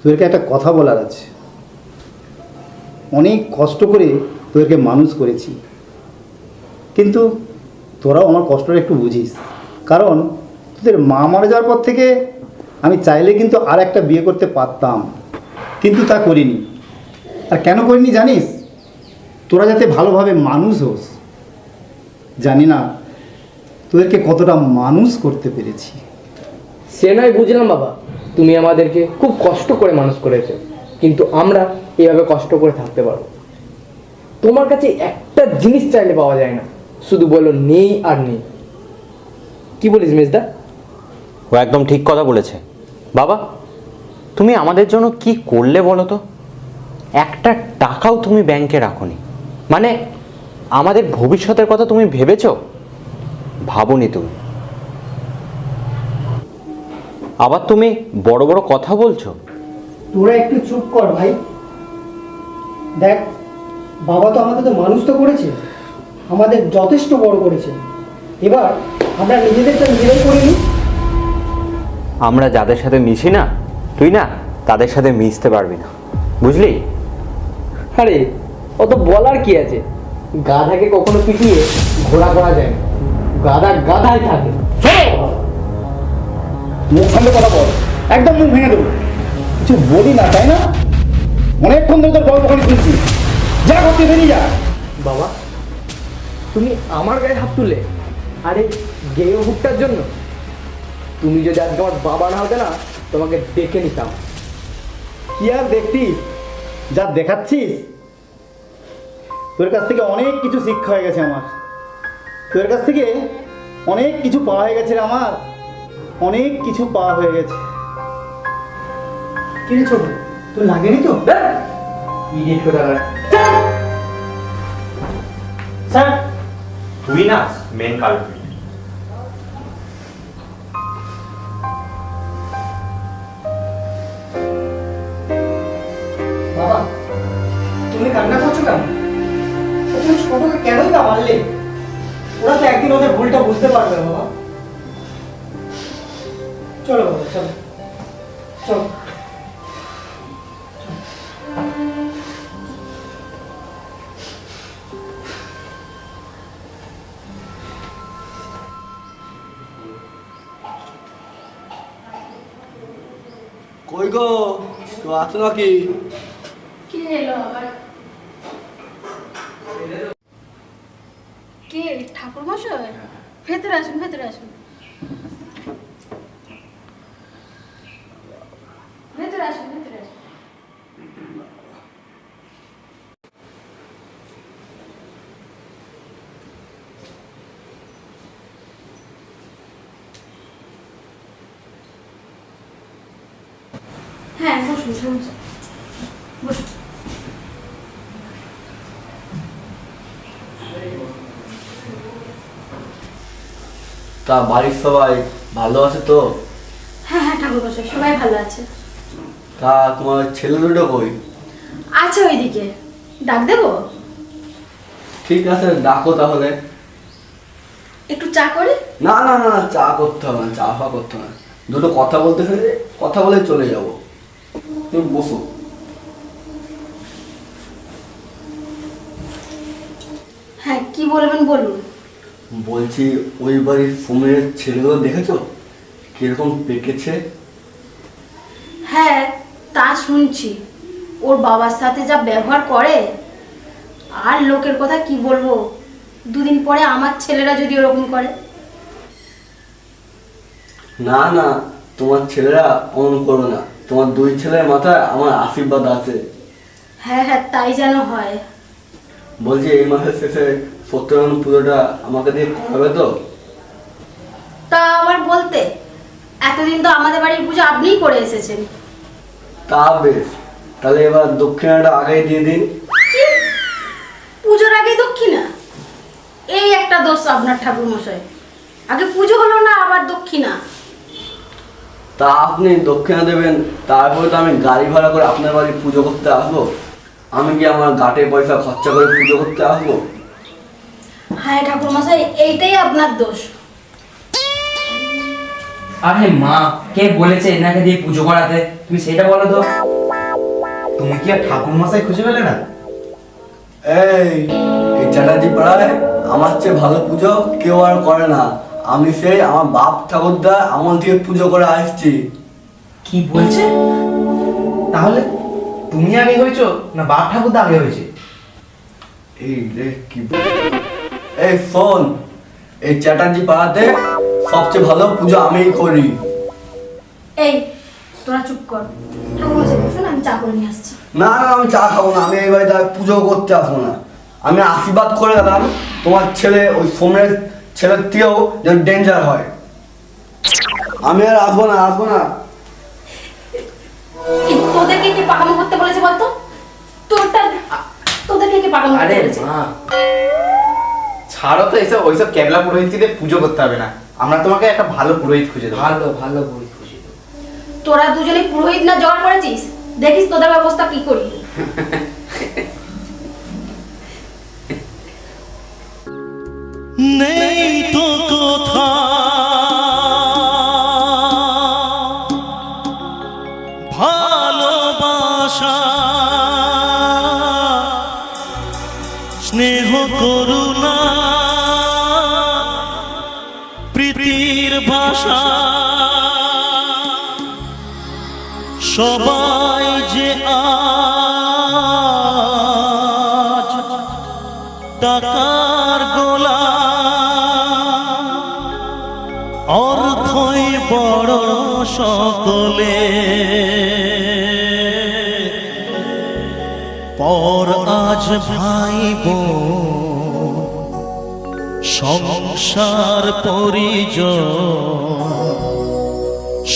তোদেরকে একটা কথা বলার আছে। অনেক কষ্ট করে তোদেরকে মানুষ করেছি, কিন্তু তোরাও আমার কষ্টটা একটু বুঝিস। কারণ তোদের মা মারা যাওয়ার পর থেকে আমি চাইলে কিন্তু আর একটা বিয়ে করতে পারতাম, কিন্তু তা করিনি। আর কেন করিনি জানিস? তোরা যাতে ভালোভাবে মানুষ হোস। জানি না তোদেরকে কতটা মানুষ করতে পেরেছি। সে নয় বুঝলাম বাবা, তুমি আমাদেরকে খুব কষ্ট করে মানুষ করেছো, কিন্তু আমরা এইভাবে কষ্ট করে থাকতে পারবো। তোমার কাছে একটা জিনিস চাইলে পাওয়া যায় না, শুধু বলো নেই আর নেই। কি বলিস মেজদা? ও একদম ঠিক কথা বলেছে। বাবা, তুমি আমাদের জন্য কি করলে বলো তো? একটা টাকাও তুমি ব্যাংকে রাখোনি, মানে আমাদের ভবিষ্যতের কথা তুমি ভেবেছো? ভাবোনি তুমি। আবার তুমি বড় বড় কথা বলছো। তোরা একটু চুপ কর ভাই। দেখ, বাবা তো আমাদের তো মানুষ তো করেছে, আমাদের যথেষ্ট বড় করেছে। এবার আমরা নিজেদেরটা নিজেরাই করে নিই। আমরা যাদের সাথে মিশি না, তুই না তাদের সাথে মিশতে পারবি না, বুঝলি? আরে অত বলার কি আছে? গাধাকে কখনো পিটিয়ে ঘোড়া করা যায় না, গাধা গাধাই থাকে। মুখ সামনে কথা বল, একদম মুখ ভেঙে দেবো। কিছু বলি না, তাই না? অনেকক্ষণ ধরে তোর গল্প করে শুনছি। যা করতে বেরিয়ে যা। বাবা, তুমি আমার গায়ে হাত তুলে, আরে গেয় হুকটার জন্য? তুমি যদি আজকে আমার বাবা না হতে না, তোমাকে দেখে নিতাম। কি আর দেখতিস, যা দেখাচ্ছিস। তোর কাছ থেকে অনেক কিছু শিক্ষা হয়ে গেছে আমার। তোর কাছ থেকে অনেক কিছু পাওয়া হয়ে গেছে রে আমার, অনেক কিছু পাওয়া হয়ে গেছে। কি রে ছোট, তোর লাগেনি তো? ইডিয়েট কোথাকার। স্যার, তুই না মেন কালপ্রিট। বাবা, তুমি কান্না করছো কেন? তুমি ছোটকে কেনই না মারলে? ওরা তো একদিন ওদের ভুলটা বুঝতে পারবে বাবা। চলো বাবা, চলো চলো। কই গো, তো আছো নাকি? কি এলো আবার? কে? ঠাকুর মশাই? ভেতরে আসুন, ভেতরে আসুন, ভেতরে আসুন, ভেতরে আসুন। হ্যাঁ, বসুন, বসুন, বসুন। তা বাড়ির সবাই ভালো আছে তো? হ্যাঁ হ্যাঁ ঠাকুর মশাই, সবাই ভালো আছে। তা তোমার ছেলে দুটো কই? আছে ওইদিকে, ডাক দেবো? ঠিক আছে, ডাকো তাহলে। একটু চা করে? না না না না, চা করতে হবে না, চা ফা করতে হবে না। দুটো কথা বলতে ফেলে কথা বলে চলে যাবো। তুমি বসো। হ্যাঁ, কি বলবেন বলুন। বলছি, ওই বাড়ির সুমিরের ছেলেগুলো দেখেছো কিরকম পেকেছে? হ্যাঁ, তা শুনছি। ওর বাবার সাথে যা ব্যবহার করে, আর লোকের কথা কি বলবো। দুদিন পরে আমার ছেলেরা যদি ওরকম করে। না না, তোমার ছেলেরা অমন করবে না। তোমার দুই ছেলের মাথায় আমার আশীর্বাদ আছে। হ্যাঁ হ্যাঁ, তাই যেন হয়। বলছি, এই মাসের শেষে সত্যনারায়ণ পুজোটা আমাকে দিয়ে করাবে তো? তা আবার বলতে, এতদিন তো আমাদের বাড়ির পুজো আপনিই করে এসেছেন। তা বেশ, তাহলে এবার দক্ষিণাটা আগেই দিয়ে দিন। কি? পুজোর আগে দক্ষিণা? এই একটা দোষ আপনার ঠাকুর মশাই। আগে পুজো হলো না, আবার দক্ষিণা? তা আপনি দক্ষিণা দেবেন, তারপরে তো আমি গাড়ি ভাড়া করে আপনার বাড়ি পুজো করতে আসবো। আমি কি আমার গাটে পয়সা খরচা করে পুজো করতে আসবো? হ্যাঁ ঠাকুর মশাই, এইটাই আপনার দোষ। আরে মা, কে বলেছে এনাকে দিয়ে পুজো করাতে? তুমি সেটা বলো তো। তুমি কি আর ঠাকুর মশাই খুঁজে পেলে না? এই চ্যাটার্জি পাড়ায় আমার চেয়ে ভালো পুজো কেউ আর করে না। আমি সেই আমার বাপ ঠাকুরদা আমল থেকে পুজো করে আসছি। কি বলছে? তাহলে তুমি আগে হয়েছো না বাপ ঠাকুরদা আগে হয়েছে? এই রে কি এই শোন, এই চ্যাটার্জি পাড়াতে সবচেয়ে ভালো পুজো আমিই করি। এই তোরা চুপ কর, ঠাকুরমশাই বসুন, আমি চা করে নিয়ে আসছি। না না, আমি চা খাবো না, আমি এই বাড়িতে আর পুজো করতে আসবো না। আমি আশীর্বাদ করে গেলাম তোমার ছেলে ওই সোমের ছেলের থেকেও যেন ডেঞ্জার হয়। আমি আর আসবো না, আসবো না। তোদেরকে কি পাকামো করতে বলেছে বলতো? তোদেরকে কি পাকামো করতে বলেছে? ছাড়ো তো এইসব, ওইসব ক্যাবলা পুরোহিতদের পুজো করতে হবে না। আমরা তোমাকে একটা ভালো পুরোহিত খুঁজে দেবো। ভালো ভালো বই খুশি তো। তোরা দুজনেই পুরোহিত না জোগাড় করেছিস? দেখিস তোদের ব্যবস্থা কি করি। নেই তো কোথা ভালোবাসা, স্নেহ করুণা, প্রীতির ভাষা, সবাই যে আজ টাকার গোলা, অর্থই বড় সকলে, পর আজ ভাই বোন সংসার পরিজন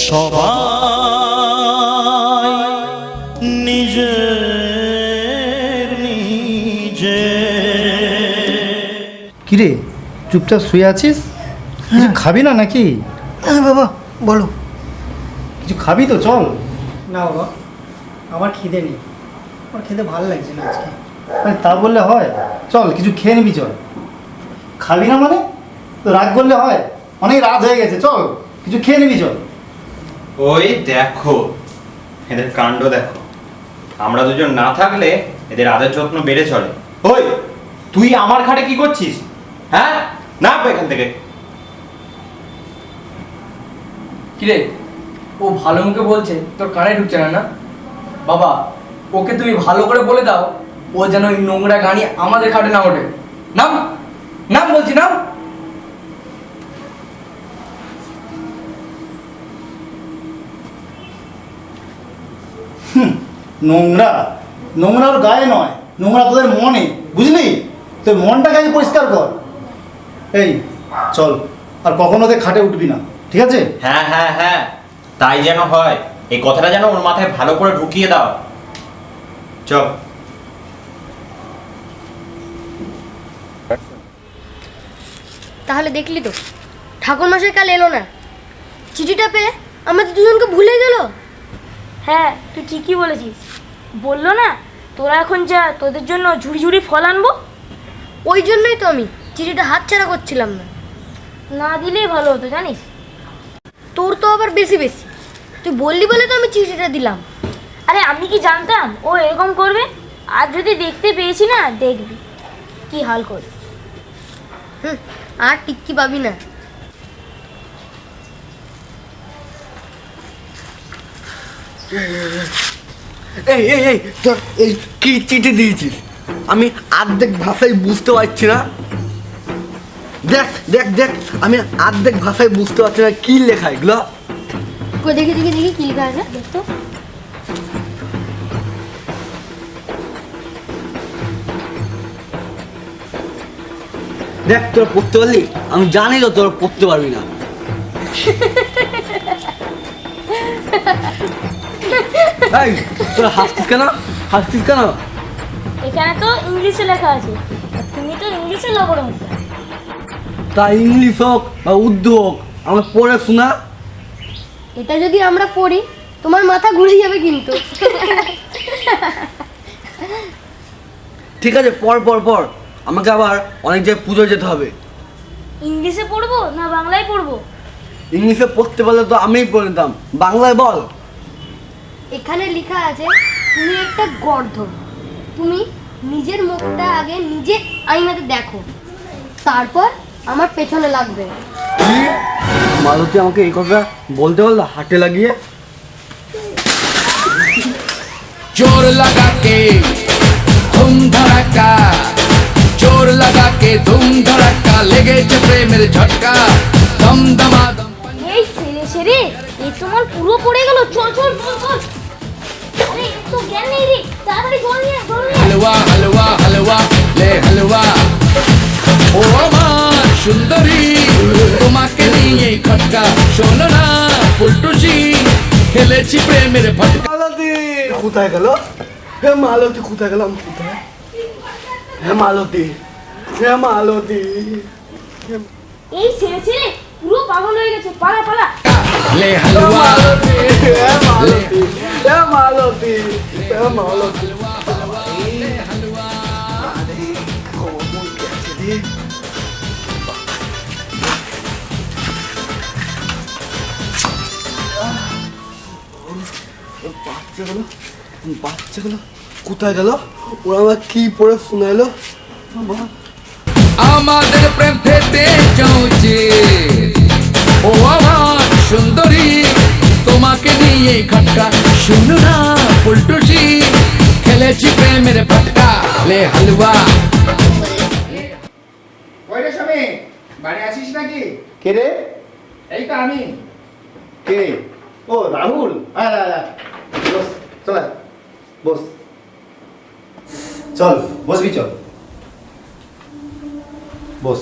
সবাই নিজের নিজে। কিরে চুপচাপ শুয়ে আছিস? কিছু খাবি না নাকি? হ্যাঁ বাবা বলো। কিছু খাবি তো, চল। না বাবা, আমার খিদে নেই, আমার খেতে ভালো লাগছে না আজকে। মানে তা বললে হয়? চল কিছু খেয়ে নিবি, চল। খাবি না মানে তো রাগ করলে হয়? অনেক রাত হয়ে গেছে, চল কিছু খেয়ে নিবি, চল। ওই দেখো এদের কাণ্ড দেখো, আমরা দুজন না থাকলে এদের আদর যত্ন বেড়ে চলে। ওই তুই আমার খাটে কি করছিস? হ্যাঁ, না এখান থেকে। কিরে, ও ভালো মুখে বলছে, তোর কানে ঢুকছে না? না বাবা, ওকে তুমি ভালো করে বলে দাও ও যেন এই নোংরা গানি আমাদের খাটে না ওঠে। নাম নাম বলছি, নাম। নোংরা নোংরা ওর গায়ে নয়, নোংরা তোদের মনে, বুঝলি? তোর মনটাকে আগে পরিষ্কার কর। এই চল, আর কখনো ওদের খাটে উঠবি না, ঠিক আছে? হ্যাঁ হ্যাঁ হ্যাঁ, তাই যেন হয়। এই কথাটা যেন ওর মাথায় ভালো করে ঢুকিয়ে দাও। চল। তাহলে দেখলি তো, ঠাকুরমশাই কাল এলো না, চিঠিটা পেয়ে আমাদের দুজনকে ভুলে গেল। হ্যাঁ তুই ঠিকই বলেছিস, বললো না তোরা এখন যা, তোদের জন্য ঝুড়ি ঝুড়ি ফল আনবো। ওই জন্যই তো আমি চিঠিটা হাতছাড়া করছিলাম না। না দিলেই ভালো হতো জানিস। তোর তো আবার বেশি বেশি, তুই বললি বলে তো আমি চিঠিটা দিলাম। আরে আমি কি জানতাম ও এরকম করবে? আর যদি দেখতে পেয়েছি না, দেখবি কি হাল করে। আর টিক্কি পাবি না। এই এই এই তোর এই কি চিঠি দিয়েছিস? আমি অর্ধেক ভাষায় বুঝতে পারছি না। দেখ দেখ দেখ, আমি অর্ধেক ভাষায় বুঝতে পারছি না কি লেখা এগুলো। দেখি দেখি দেখি কি লেখা আছে, দেখ তো। দেখ তোরা পড়তে পারলি? আমি জানি তো তোরা পড়তে পারবি না। এই তোরা হাসছিস কেন? হাসছিস কেন? এখানে তো ইংলিশে লেখা আছে, আর তুমি তো ইংলিশে লগড় মতো। তা ইংলিশ হোক বা উর্দু হোক, আমরা পড়ে শোনা। এটা যদি আমরা পড়ি তোমার মাথা ঘুরে যাবে কিন্তু। ঠিক আছে, পড় পড় পড়, আমাকে আবার অনেক জায়গায় পুজো যেতে হবে। ইংলিশে পড়বো না বাংলায় পড়বো? ইংলিশে পড়তে পারলে তো আমিই পড়ে নিতাম, বাংলায় বল। এখানে লেখা আছে তুমি একটা গর্ধ, তুমি নিজের মুখটা আগে নিজে আয়নাতে দেখো, তারপর আমার পেছনে লাগবে। কি মালতী আমাকে এই কথা বলতে পারলো হাটে লাগিয়ে? जोर लगा के धूम धड़का जोर लगा के धूम धड़का লেগেছে প্রেমের ঝটকা দম দমাদম এই সেরে সেরে এই তোমার পুরো পড়ে গেল চল চল চল চল আরে তো জ্ঞান নেই রে তাড়াতাড়ি জল নিয়ে हलवा हलवा हलवा ले हलवा ও আমার সুন্দরী তোমাকে নিয়ে খটকা শোনো না ফুলটুসি খেলেছি প্রেমের ফটকা মালতী কোথায় গেল? হে মালতী কোথায় গেলাম? কোথায়? হে মালতী, হে মালতী। এই সেরে সেরে পুরো পাগল হয়ে গেছে পালা পালা ले हलवा হে মালতী, হে মালতী, হে মালতী। বাচ্চাগুলো কোথায় গেল? ওরা আমার কি পড়ে শোনাইলো? আমাদের প্রেম ফেটে চলছে ও আমার সুন্দরী তোমাকে নিয়ে খটকা শুনো না ফুলটুসি খেলেছি প্রেমের ফটকা লে হালুয়া ওই রে স্বামী, বাড়ি আসিস নাকি? কে রে? এই তো আমি। কে? ও রাহুল। আয় আয় আয়, বস, চল আয়, বস, চল বসবি, চল বস।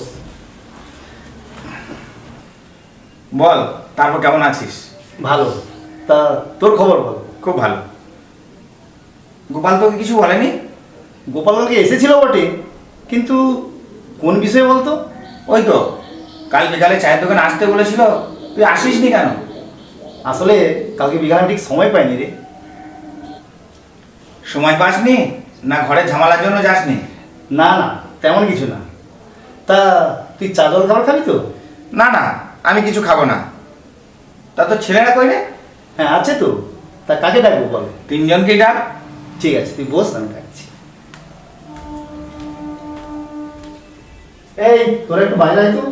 বল, তারপর কেমন আছিস? ভালো। তা তোর খবর বল। খুব ভালো। গোপাল তোকে কিছু বলেনি? গোপাল কালকে এসেছিল বটে, কিন্তু কোন বিষয়ে বলতো? ওই তো কাল বিকালে চায়ের দোকানে আসতে বলেছিল, তুই আসিসনি কেন? আসলে কালকে বিকালে ঠিক সময় পাইনি রে। সময় পাসনি না ঘরে ঝামেলার জন্য যাসনি? না না, তেমন কিছু না। তা তুই চা জল খাবার খাবি তো? না না, আমি কিছু খাবো না। তা তোর ছেলেরা কই রে? হ্যাঁ আছে তো। তা কাকে ডাকবো বল? তিনজনকেই ডাক। ঠিক আছে, তুই বস, আমি ডাকছি। এই তোরা একটু বাইরে আয় তো।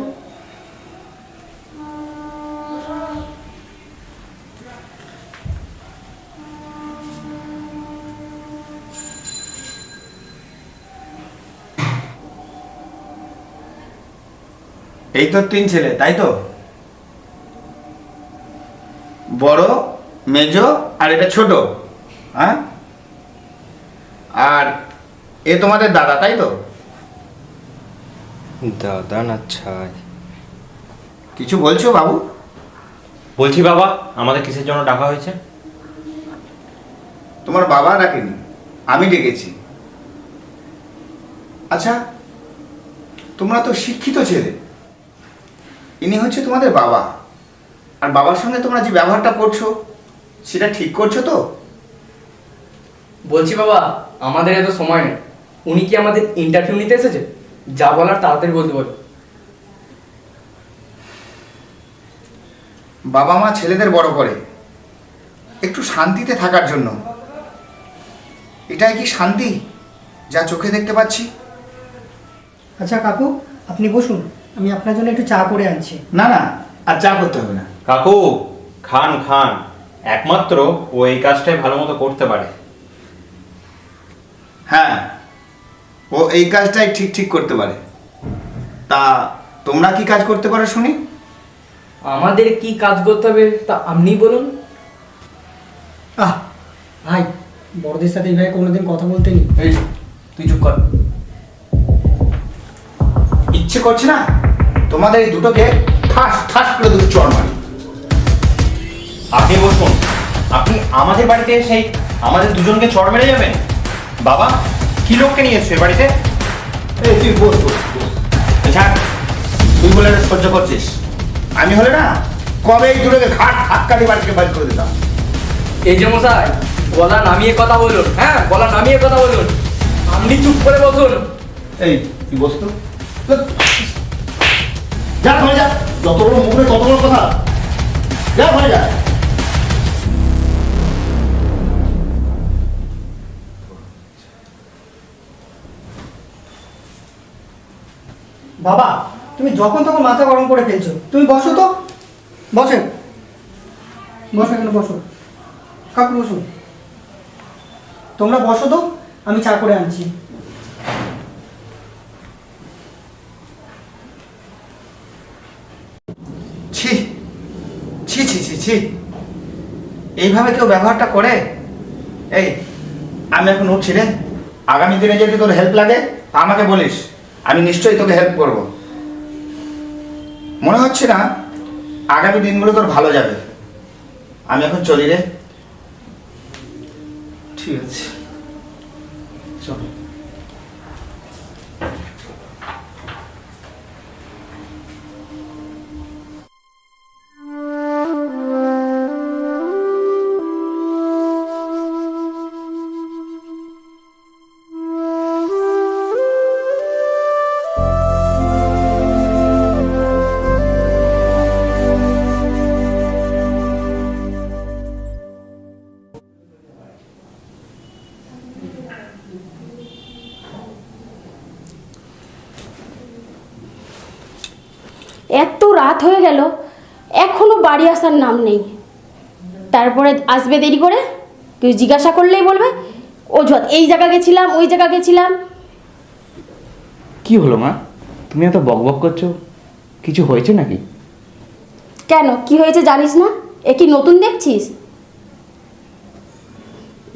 এই তোর তিন ছেলে, তাই তো? বড়, মেজো আর এটা ছোট, হ্যাঁ? আর এ তোমাদের দাদা, তাই তো? দাদা না ছাই। কিছু বলছো বাবু? বলছি বাবা, আমাদের কিসের জন্য ডাকা হয়েছে? তোমার বাবা ডাকেনি, আমি ডেকেছি। আচ্ছা, তোমরা তো শিক্ষিত ছেলে, ইনি হচ্ছে তোমাদের বাবা, আর বাবার সঙ্গে তোমরা যে ব্যবহারটা করছো সেটা ঠিক করছো তো? বলছি বাবা, আমাদের এত সময় নেই। উনি কি আমাদের ইন্টারভিউ নিতে এসেছে? যা বলার তাড়াতাড়ি বলতে বলো। বাবা মা ছেলেদের বড় করে একটু শান্তিতে থাকার জন্য। এটাই কি শান্তি যা চোখে দেখতে পাচ্ছি? আচ্ছা কাকু, আপনি বসুন, আমি আপনার জন্য একটু চা করে আনছি। না না, আর চা করতে হবে না। কাকু খান খান, একমাত্র ও এই কাজটাই ভালো মতো করতে পারে। হ্যাঁ, ও এই কাজটাই ঠিক ঠিক করতে পারে। তা তোমরা কি কাজ করতে পারো শুনি? আমাদের কি কাজ করতে হবে তা আপনি বলুন। ভাই, বড়দের সাথে এইভাবে কোনোদিন কথা বলতে নেই। এই তুই চুপ কর। ইচ্ছে করছে না তোমাদের এই দুটোকে ঠাস ঠাস করে দুটো চড় মারি? আপনি বসুন। আপনি আমাদের বাড়িতে এসে আমাদের দুজনকে চড় মেরে যাবেন? বাবা, কি লোককে নিয়ে এসছো এ বাড়িতে? এই তুই বস বস বস। আচ্ছা, তুই বলে এটা সহ্য করছিস? আমি হলে না কবে এই দুটোকে ঘাট ধাক্কা দিয়ে বাড়িতে বাইর করে দিতাম। এই যে মশাই, গলা নামিয়ে কথা বলুন। হ্যাঁ, গলা নামিয়ে কথা বলুন। আপনি চুপ করে বসুন। এই তুই বস তো। যা ঘরে যা, যত বড় মুখে তত বড় কথা। যা ঘরে যা। বাবা, তুমি যখন তখন মাথা গরম করে ফেলছো। তুমি বসো তো, বসেন, বসো, এখানে বসো। কাকু বসুন। তোমরা বসো তো, আমি চা করে আনছি। ছি ছি ছি ছি ছি, এইভাবে কেউ ব্যবহারটা করে? এই, আমি এখন উঠছি রে। আগামী দিনে যদি তোর হেল্প লাগে আমাকে বলিস, আমি নিশ্চয়ই তোকে হেল্প করব। মনে হচ্ছে না আগামী দিনগুলো তোর ভালো যাবে। আমি এখন চলি রে। ঠিক আছে, চল। এত রাত হয়ে গেল, এখনো বাড়ি আসার নাম নেই। তারপরে আসবে দেরি করে, কেউ জিজ্ঞাসা করলেই বলবে অজুহাত, এই জায়গা গেছিলাম, ওই জায়গা গেছিলাম। কি হলো মা, তুমি এত বকবক করছো? কিছু হয়েছে নাকি? কেন, কি হয়েছে জানিস না? এ কি নতুন দেখছিস?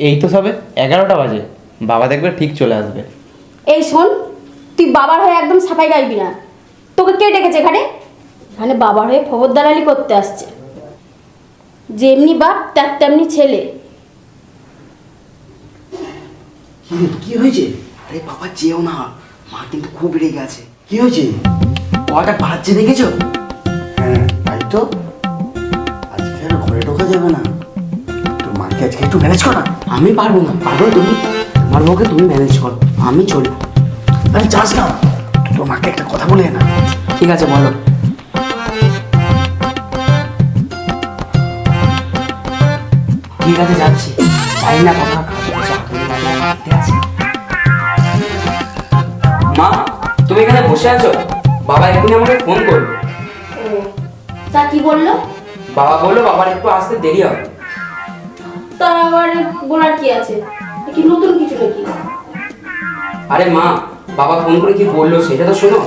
এই তো সবে 11টা বাজে, বাবা দেখবে ঠিক চলে আসবে। এই শোন, তুই বাবার হয়ে একদম সাফাই গাইবি না। তোকে কে ডেকেছে এখানে? এখানে বাবার হয়ে খবর দালালি করতে আসছে। যেমনি বাপ তার তেমনি ছেলে। কি হয়েছে? আরে বাবা যেও না, মা কিন্তু খুব রেগে আছে। কি হয়েছে? কটা বাজছে দেখেছো? হ্যাঁ তাই তো, আজকে আর ঘরে ঢোকা যাবে না। তোর মাকে আজকে একটু ম্যানেজ কর না। আমি পারবো না। পারবো তুমি? আমার বউকে তুমি ম্যানেজ করো, আমি চলি। আরে যাস না, তোর মাকে একটা কথা বলে না। ঠিক আছে বলো। ঠিক আছে যাচ্ছি, চাই না কথা। মা, তুমি এখানে বসে আছো? বাবা এক্ষুনি আমাকে ফোন করলো। ও, তা কি বললো? বাবা বললো বাবার একটু আসতে দেরি হবে। তার আবার বলার কি আছে? এ কি নতুন কিছু নাকি? আরে মা, বাবা ফোন করে কি বললো সেটা তো শোনো।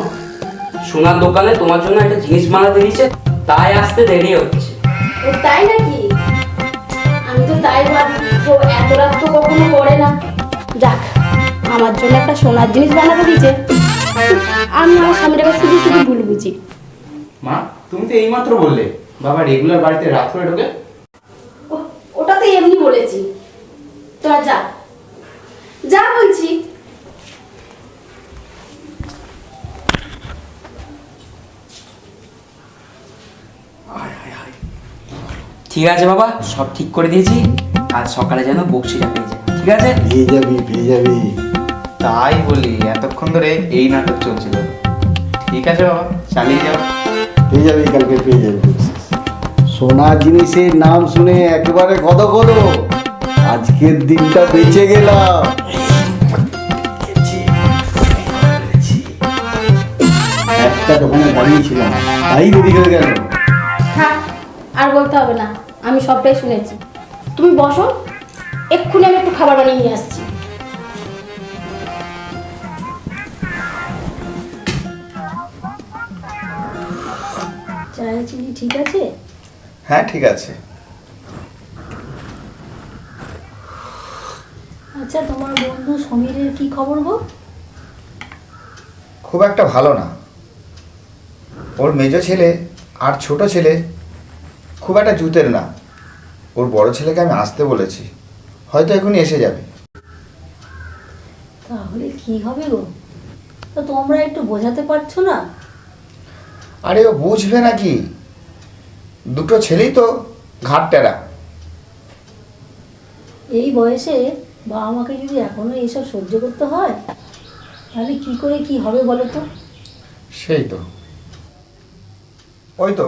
সোনার দোকানে তোমার জন্য একটা জিনিস বানাতে দিয়েছে, তাই আসতে দেরি হচ্ছে। ও তাই নাকি? আমি তো তাই ভাবি, তো এত রাত তো কখনো করে না। যাক, আমার জন্য একটা সোনার জিনিস বানাতে দিয়েছে। আমি আমার স্বামীর কাছে শুধু শুধু ভুল বুঝি। মা, তুমি তো এইমাত্র বললে বাবা রেগুলার বাড়িতে রাত করে ঢোকে। ওটা তো এমনি বলেছি। তোরা যা যা বলছি। ঠিক আছে বাবা, সব ঠিক করে দিয়েছি। আজ সকালে যেন বক্সিটা পেয়ে যায়, ঠিক আছে? পেয়ে যাবি, পেয়ে যাবি। তাই বলি, এতক্ষণ ধরে এই নাটক চলছিল। ঠিক আছে বাবা, চালিয়ে যাও। পেয়ে যাবি, কালকে পেয়ে যাবি। সোনা জিনিসের নাম শুনে একেবারে কত কত, আজকের দিনটা বেঁচে গেলাম। একটা দোকানে দাঁড়িয়েছিলাম, তাই দেরি হয়ে গেল। হ্যাঁ, আর বলতে হবে না, আমি সবটাই শুনেছি। তুমি বসো, এক্ষুনি আমি একটু খাবার বানিয়ে নিয়ে আসছি। চায়ে চিনি ঠিক আছে? হ্যাঁ ঠিক আছে। আচ্ছা, তোমার বন্ধু সমীরের কি খবর গো? খুব একটা ভালো না। ওর মেজো ছেলে আর ছোট ছেলে খুব একটা জুতের না। ওর বড় ছেলেকে আমি আসতে বলেছি, হয়তো এখনই এসে যাবে। তাহলে কি হবে গো? তো তোমরা একটু বোঝাতে পারছো না? আরে ও বুঝবে নাকি? দুটো ছেলেই তো ঘাট টেরা। এই বয়সে বাবা মাকে যদি এখনো এইসব সহ্য করতে হয়, তাহলে কি করে কি হবে বলো তো? সেই তো, ওই তো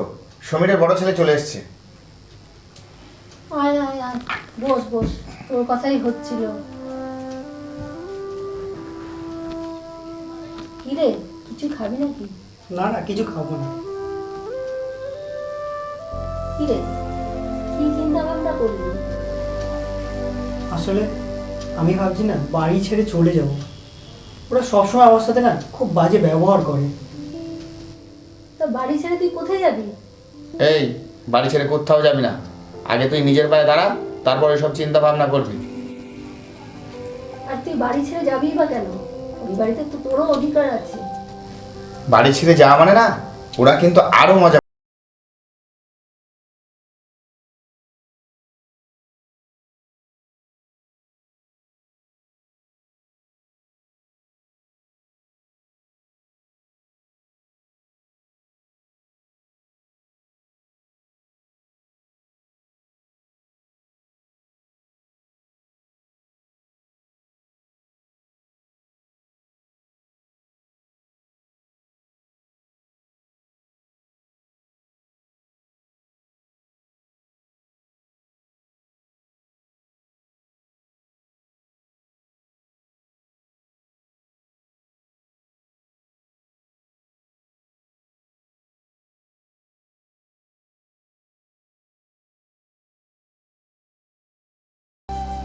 সমীরের বড় ছেলে চলে এসছে। আয় আয় আয়, বস বস, তোর কথাই হচ্ছিল। কি রে, কিছু খাবি নাকি? না না, কিছু খাবো না। কি রে, কি চিন্তা ভাবনা করলি? আসলে আমি ভাবছি না বাড়ি ছেড়ে চলে যাব। ওরা সবসময় আমার সাথে না খুব বাজে ব্যবহার করে। তা বাড়ি ছেড়ে তুই কোথায় যাবি? এই, বাড়ি ছেড়ে কোথাও যাবি না। আগে তুই নিজের পায়ে দাঁড়া, তারপরে সব চিন্তা ভাবনা করবি। আর তুই বাড়ি ছেড়ে যাবি বা কেন? ওই বাড়িতে তো তোরও অধিকার আছে। বাড়ি ছেড়ে যাওয়া মানে না, ওরা কিন্তু আরো মজা।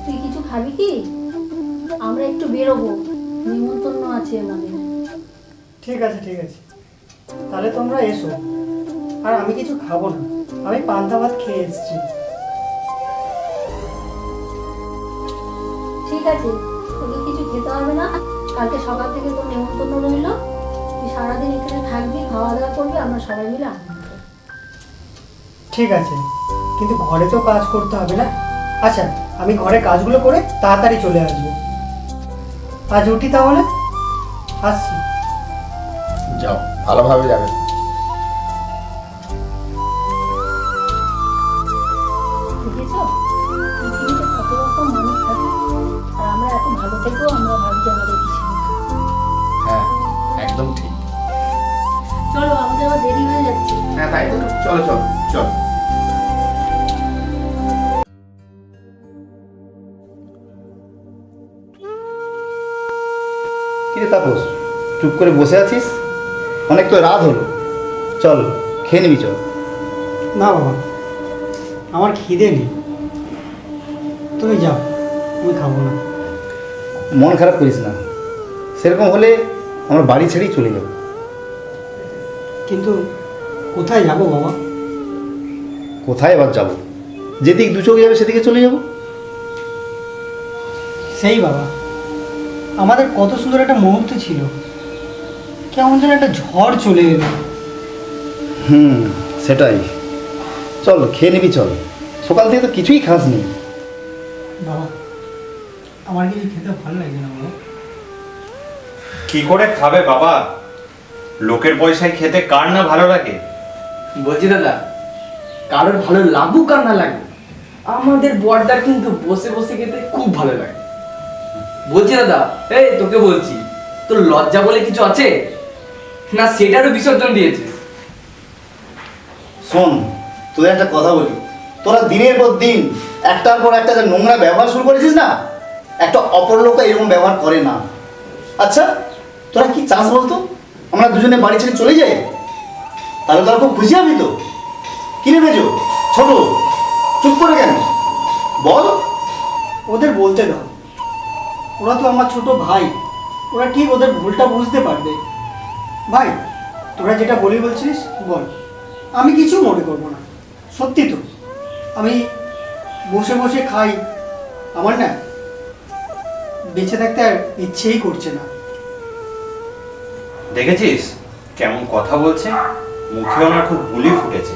তুই কিছু খাবি কি? আমরা একটু বেরোবো, নিমন্ত্রণ আছে আমাদের। ঠিক আছে ঠিক আছে, তাহলে তোমরা এসো। আর আমি কিছু খাবো না, আমি পান্তা ভাত খেয়ে এসেছি। ঠিক আছে, তোকে কিছু খেতে হবে না। কালকে সকাল থেকে তোর নিমন্ত্রণ রইল। তুই সারাদিন এখানে থাকবি, খাওয়া দাওয়া করবি, আমরা সবাই মিলে আনন্দ করবো। ঠিক আছে, কিন্তু ঘরে তো কাজ করতে হবে না। আচ্ছা, আমি ঘরে কাজগুলো করে তাড়াতাড়ি চলে আসবো। আজ উঠি তাহলে, আসছি। যাও, ভালোভাবে যাবে। দেখেছো পৃথিবীতে কত রকম মানুষ থাকে, আর আমরা এত ভালো থেকেও আমরা ভাবি যে আমাদের কিছু নেই। হ্যাঁ, একদম ঠিক। চলো, আমাদের আবার দেরি হয়ে যাচ্ছে। হ্যাঁ, তাই তো। চলো চলো চলো। কিরে তাপস, চুপ করে বসে আছিস? অনেক তো রাত হলো, চল খেয়ে নিবি, চল। না বাবা, আমার খিদে নেই, তুমি যাও, আমি খাবো না। মন খারাপ করিস না, সেরকম হলে আমরা বাড়ি ছেড়েই চলে যাব। কিন্তু কোথায় যাবো বাবা? কোথায় এবার যাব? যেদিক দু চোখ যাবে সেদিকে চলে যাব। সেই বাবা, আমাদের কত সুন্দর একটা মুহূর্ত ছিল, কেমন যেন একটা ঝড় চলে এলো। সেটাই। চল খেয়ে নিবি, চল। সকাল থেকে তো কিছুই খাসনি। বাবা, আমার কিছু খেতে ভালো লাগে না বাবা। কি করে খাবে বাবা? লোকের পয়সায় খেতে কার না ভালো লাগে? বলছি দাদা, কারোর ভালো লাগুক আর না লাগে, আমাদের বড়দার কিন্তু বসে বসে খেতে খুব ভালো লাগে। বলছি দাদা, এই তোকে বলছি, তোর লজ্জা বলে কিছু আছে না? সেটারও বিসর্জন দিয়েছে। শোন, তোদের একটা কথা বলি, তোরা দিনের পর দিন একটার পর একটা যে নোংরা ব্যবহার শুরু করেছিস না, একটা অপর লোক এরকম ব্যবহার করে না। আচ্ছা, তোরা কি চাস বলতো? আমরা দুজনে বাড়ি ছেড়ে চলে যাই, তাহলে তোরা খুব খুশি হবি তো? কিনে বেজো ছোট, চুপ করে কেন বল? ওদের বলতে দাও, ওরা তো আমার ছোট ভাই, ওরা ঠিক ওদের ভুলটা বুঝতে পারবে। ভাই, তোরা যেটা বলি বলছিস বল, আমি কিছু মনে করবো না। সত্যি তো, আমি বসে বসে খাই, আমার না বেঁচে থাকতে আর ইচ্ছেই করছে না। দেখেছিস কেমন কথা বলছে? মুখে ওনার খুব বুলি ফুটেছে।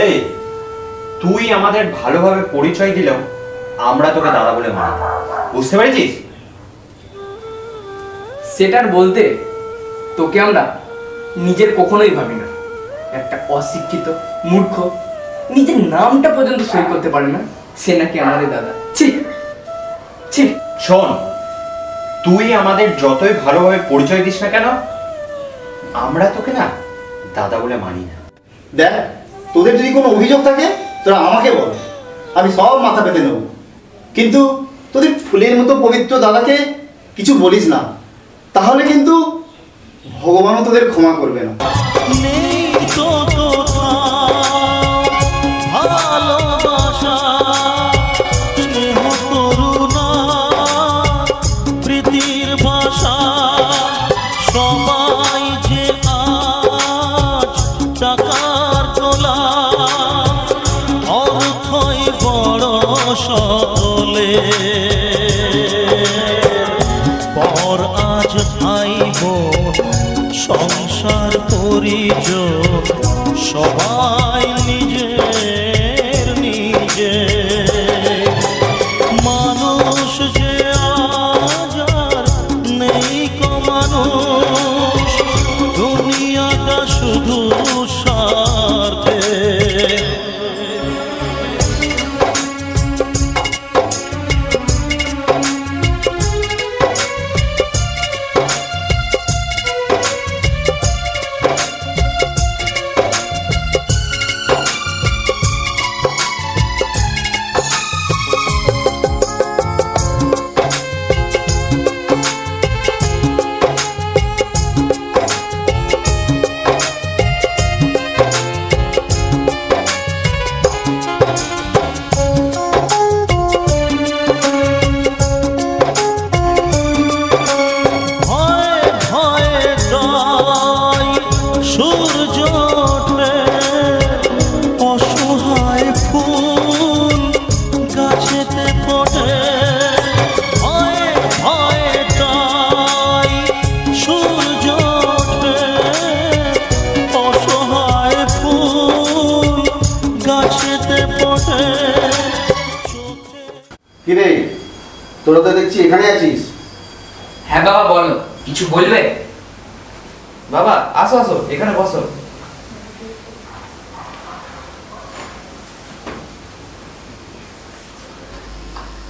এই, তুই আমাদের ভালোভাবে পরিচয় দিলেও আমরা তোকে দাদা বলে মানি, বুঝতে পেরেছিস? সেটার বলতে তোকে আমরা নিজের কখনোই ভাবি না। একটা অশিক্ষিত মূর্খ, নিজের নামটা পর্যন্ত সই করতে পারে না, সে নাকি আমাদের দাদা। ঠিক ঠিক। শোন, তুই আমাদের যতই ভালোভাবে পরিচয় দিস না কেন, আমরা তোকে না দাদা বলে মানি না। দেখ, তোদের যদি কোনো অভিযোগ থাকে তোরা আমাকে বল, আমি সব মাথা পেতে নেব। কিন্তু তোদের ফুলের মতো পবিত্র দাদাকে কিছু বলিস না, তাহলে কিন্তু ভগবানও তোদের ক্ষমা করবে না। নেই তো কোথাও ভালোবাসা, স্নেহ করুণা ভাই বোন সংসার পরিজন সবাই নিজের নিজে মানুষ যে আজ আর নেই কো মানুষ দুনিয়াটা শুধু স্বার্থে সূর্য ওঠে অসহায় ফুল গাছেতে ফোটে ভয়ে ভয়ে তাই সূর্য ওঠে অসহায় ফুল গাছেতে ফোটে কিরে তোরা তো দেখছি এখানে আছিস। হ্যাঁ বাবা বলো, কিছু বলবে? বাবা আসো আসো, এখানে বসো।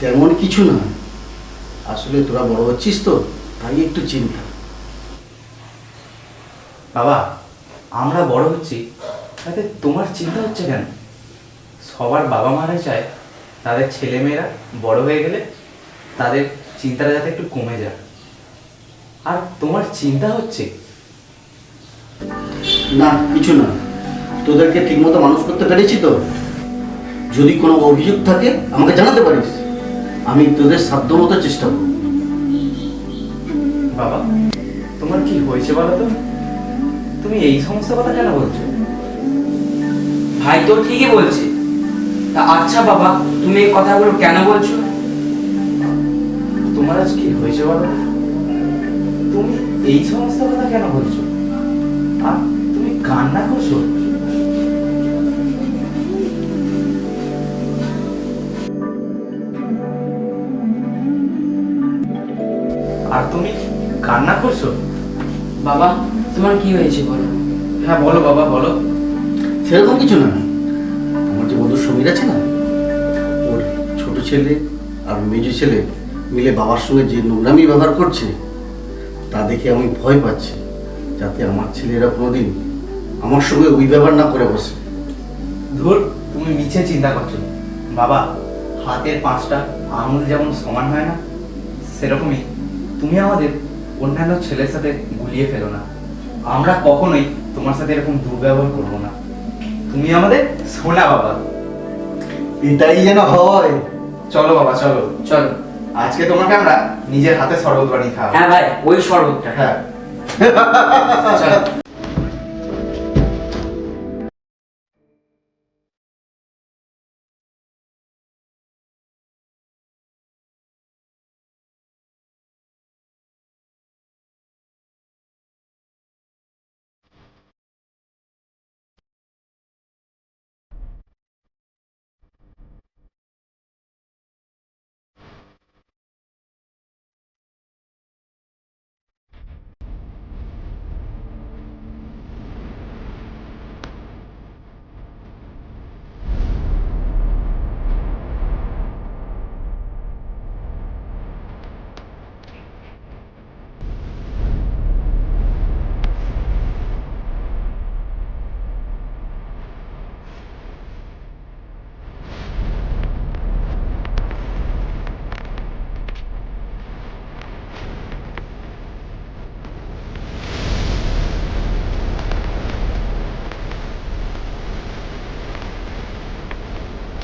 তেমন কিছু না, আসলে তোরা বড় হচ্ছিস তো তাই একটু চিন্তা। বাবা, আমরা বড় হচ্ছি তাতে তোমার চিন্তা হচ্ছে কেন? সবার বাবা মারা চায় তাদের ছেলেমেয়েরা বড় হয়ে গেলে তাদের চিন্তাটা যাতে একটু কমে যায়, আর তোমার চিন্তা হচ্ছে? না কিছু না, তোদেরকে ঠিকমতো মানুষ করতে পেরেছি তো। যদি কোনো অভিযোগ থাকে আমাকে জানাতে পারিস, আমি তোদের সাধ্যমতো চেষ্টা করব। বাবা, তোমার কি হয়েছে বলো তো? তুমি এই সমস্ত কথা কেন বলছো? ভাই তো ঠিকই বলছে। তা আচ্ছা বাবা, তুমি এই কথাগুলো কেন বলছো? তোমার আজ কি হয়েছে বলো? তুমি এই সমস্ত কথা কেন বলছো? আর তুমি কান্না করছো? আর তুমি কান্না করছো? বাবা তোমার কি হয়েছে বলো? হ্যাঁ বলো বাবা, বলো। সেরকম কিছু না, আমার যে বন্ধু সমীর আছে না, ওর ছোট ছেলে আর মেজো ছেলে মিলে বাবার সঙ্গে যে নোংরামি ব্যবহার করছে তা দেখে আমি ভয় পাচ্ছি, যাতে আমার ছেলেরা কোনোদিন আমার সঙ্গে ওই ব্যবহার না করে বসে। ধুর, তুমি মিছে চিন্তা করছো বাবা। হাতের 5টা আঙুল যেমন সমান হয় না, সেরকমই তুমি আমাদের অন্যান্য ছেলের সাথে গুলিয়ে ফেলো না। আমরা কখনোই তোমার সাথে এরকম দুর্ব্যবহার করবো না। তুমি আমাদের সোনা বাবা। এটাই যেন হয়। চলো বাবা, চলো চলো, আজকে তোমাকে আমরা নিজের হাতে শরবত বানিয়ে খাওয়াবো। হ্যাঁ ভাই, ওই শরবতটা। হ্যাঁ চলো।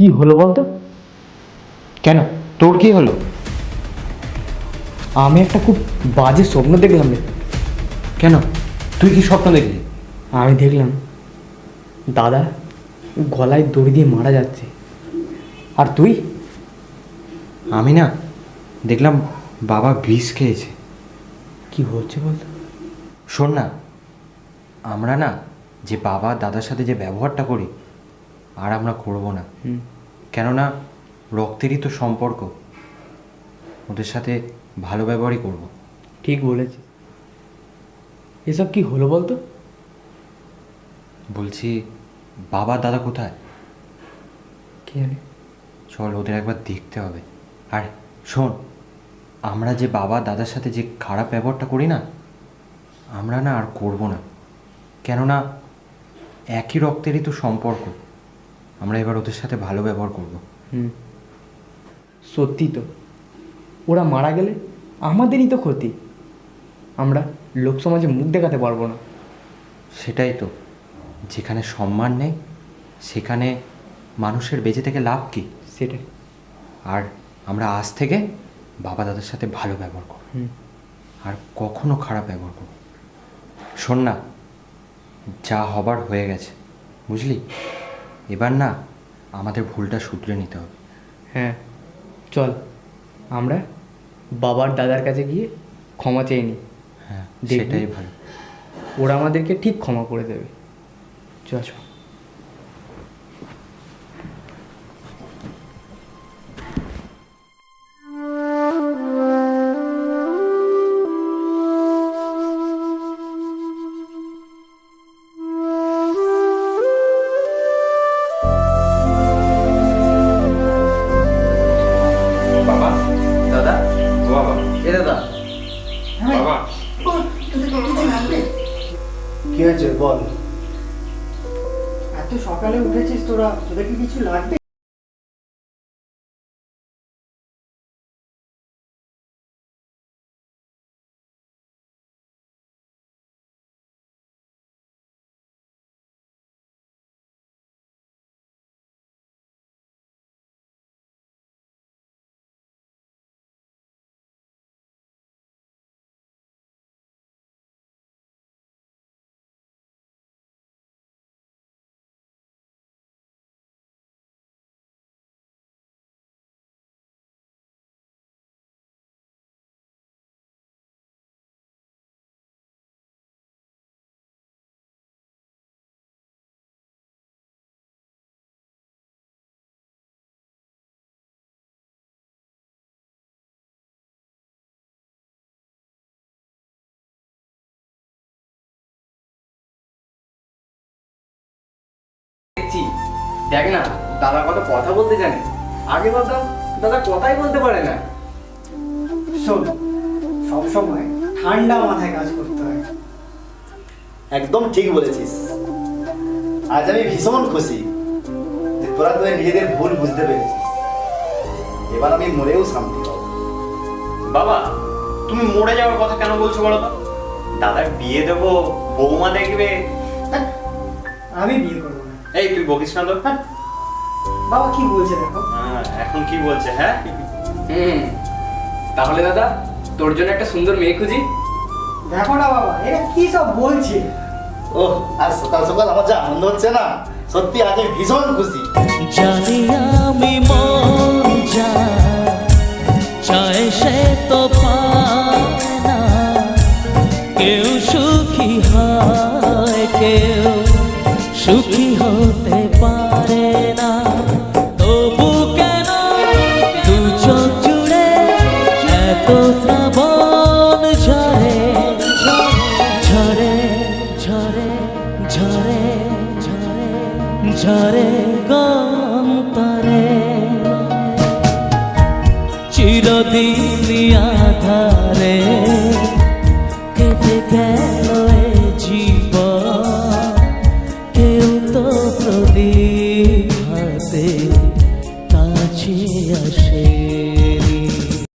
কি হলো বলতো? কেন, তোর কি হলো? আমি একটা খুব বাজে স্বপ্ন দেখলাম রে। কেন, তুই কি স্বপ্ন দেখলি? আমি দেখলাম দাদা গলায় দড়ি দিয়ে মারা যাচ্ছে। আর তুই? আমি না দেখলাম বাবা বিষ খেয়েছে। কি হচ্ছে বলতো? শোন না, আমরা না যে বাবা দাদার সাথে যে ব্যবহারটা করি আর আমরা করব না। কেননা রক্তেরই তো সম্পর্ক, ওদের সাথে ভালো ব্যবহারই করব। ঠিক বলেছিস। এসব কি হলো বলতো? বলছি বাবা দাদা কোথায়? কি জানি। চল ওদের একবার দেখতে হবে। আর শোন, আমরা যে বাবা দাদার সাথে যে খারাপ ব্যবহারটা করি না, আমরা না আর করব না। কেননা একই রক্তেরই তো সম্পর্ক, আমরা এবার ওদের সাথে ভালো ব্যবহার করব। সত্যি তো, ওরা মারা গেলে আমাদেরই তো ক্ষতি, আমরা লোক সমাজে মুখ দেখাতে পারবো না। সেটাই তো, যেখানে সম্মান নেই সেখানে মানুষের বেঁচে থেকে লাভ কি? সেটাই। আর আমরা আজ থেকে বাবা দাদার সাথে ভালো ব্যবহার করব, আর কখনো খারাপ ব্যবহার করব। শোন না, যা হবার হয়ে গেছে, বুঝলি? এবার না আমাদের ভুলটা শুধরে নিতে হবে। হ্যাঁ চল, আমরা বাবার দাদার কাছে গিয়ে ক্ষমা চেয়ে নিই। হ্যাঁ, দেখবি সেটাই ভালো। ওরা আমাদেরকে ঠিক ক্ষমা করে দেবে। চল চল। বাবা, দাদা, ও বাবা, এ দাদা, বাবা। কি হয়েছে বল? এত সকালে উঠেছিস তোরা, তোদের কি কিছু লাগবে? দেখছি, দেখ না দাদা কত কথা বলতে জানে। আগে ভাবতাম দাদা কথাই বলতে পারে না। শোন, সবসময় ঠান্ডা মাথায় কাজ করতে হয়। একদম ঠিক বলেছিস। আজ আমি ভীষণ খুশি যে তোরা তোদের নিজেদের ভুল বুঝতে পেরেছিস। এবার আমি মরেও শান্তি পাবো। বাবা, তুমি মরে যাওয়ার কথা কেন বলছো বলো তো? দাদার বিয়ে দেবো, বৌমা দেখবে। আমি বিয়ে করবো না। এই তুই বকিস না তো। বাবা কি বলছে দেখো। এখন কি বলছে? হ্যাঁ, তাহলে দাদা তোর জন্য একটা সুন্দর মেয়ে খুঁজি। দেখো না বাবা, এরা কি সব বলছে। ওহ, আজ সকাল সকাল আমার যা আনন্দ হচ্ছে না, সত্যি আজ আমি ভীষণ খুশি। জানি আমি মন যা চায় সে তো পায় না, কেউ সুখী হয় কেউ সুখী হতে পারে না। তবু কেন দু চোখ জুড়ে এত শ্রাবণ ঝরে ঝরে ঝরে ঝরে ঝরে ঝরে গন্তরে, চিরদিন আধারে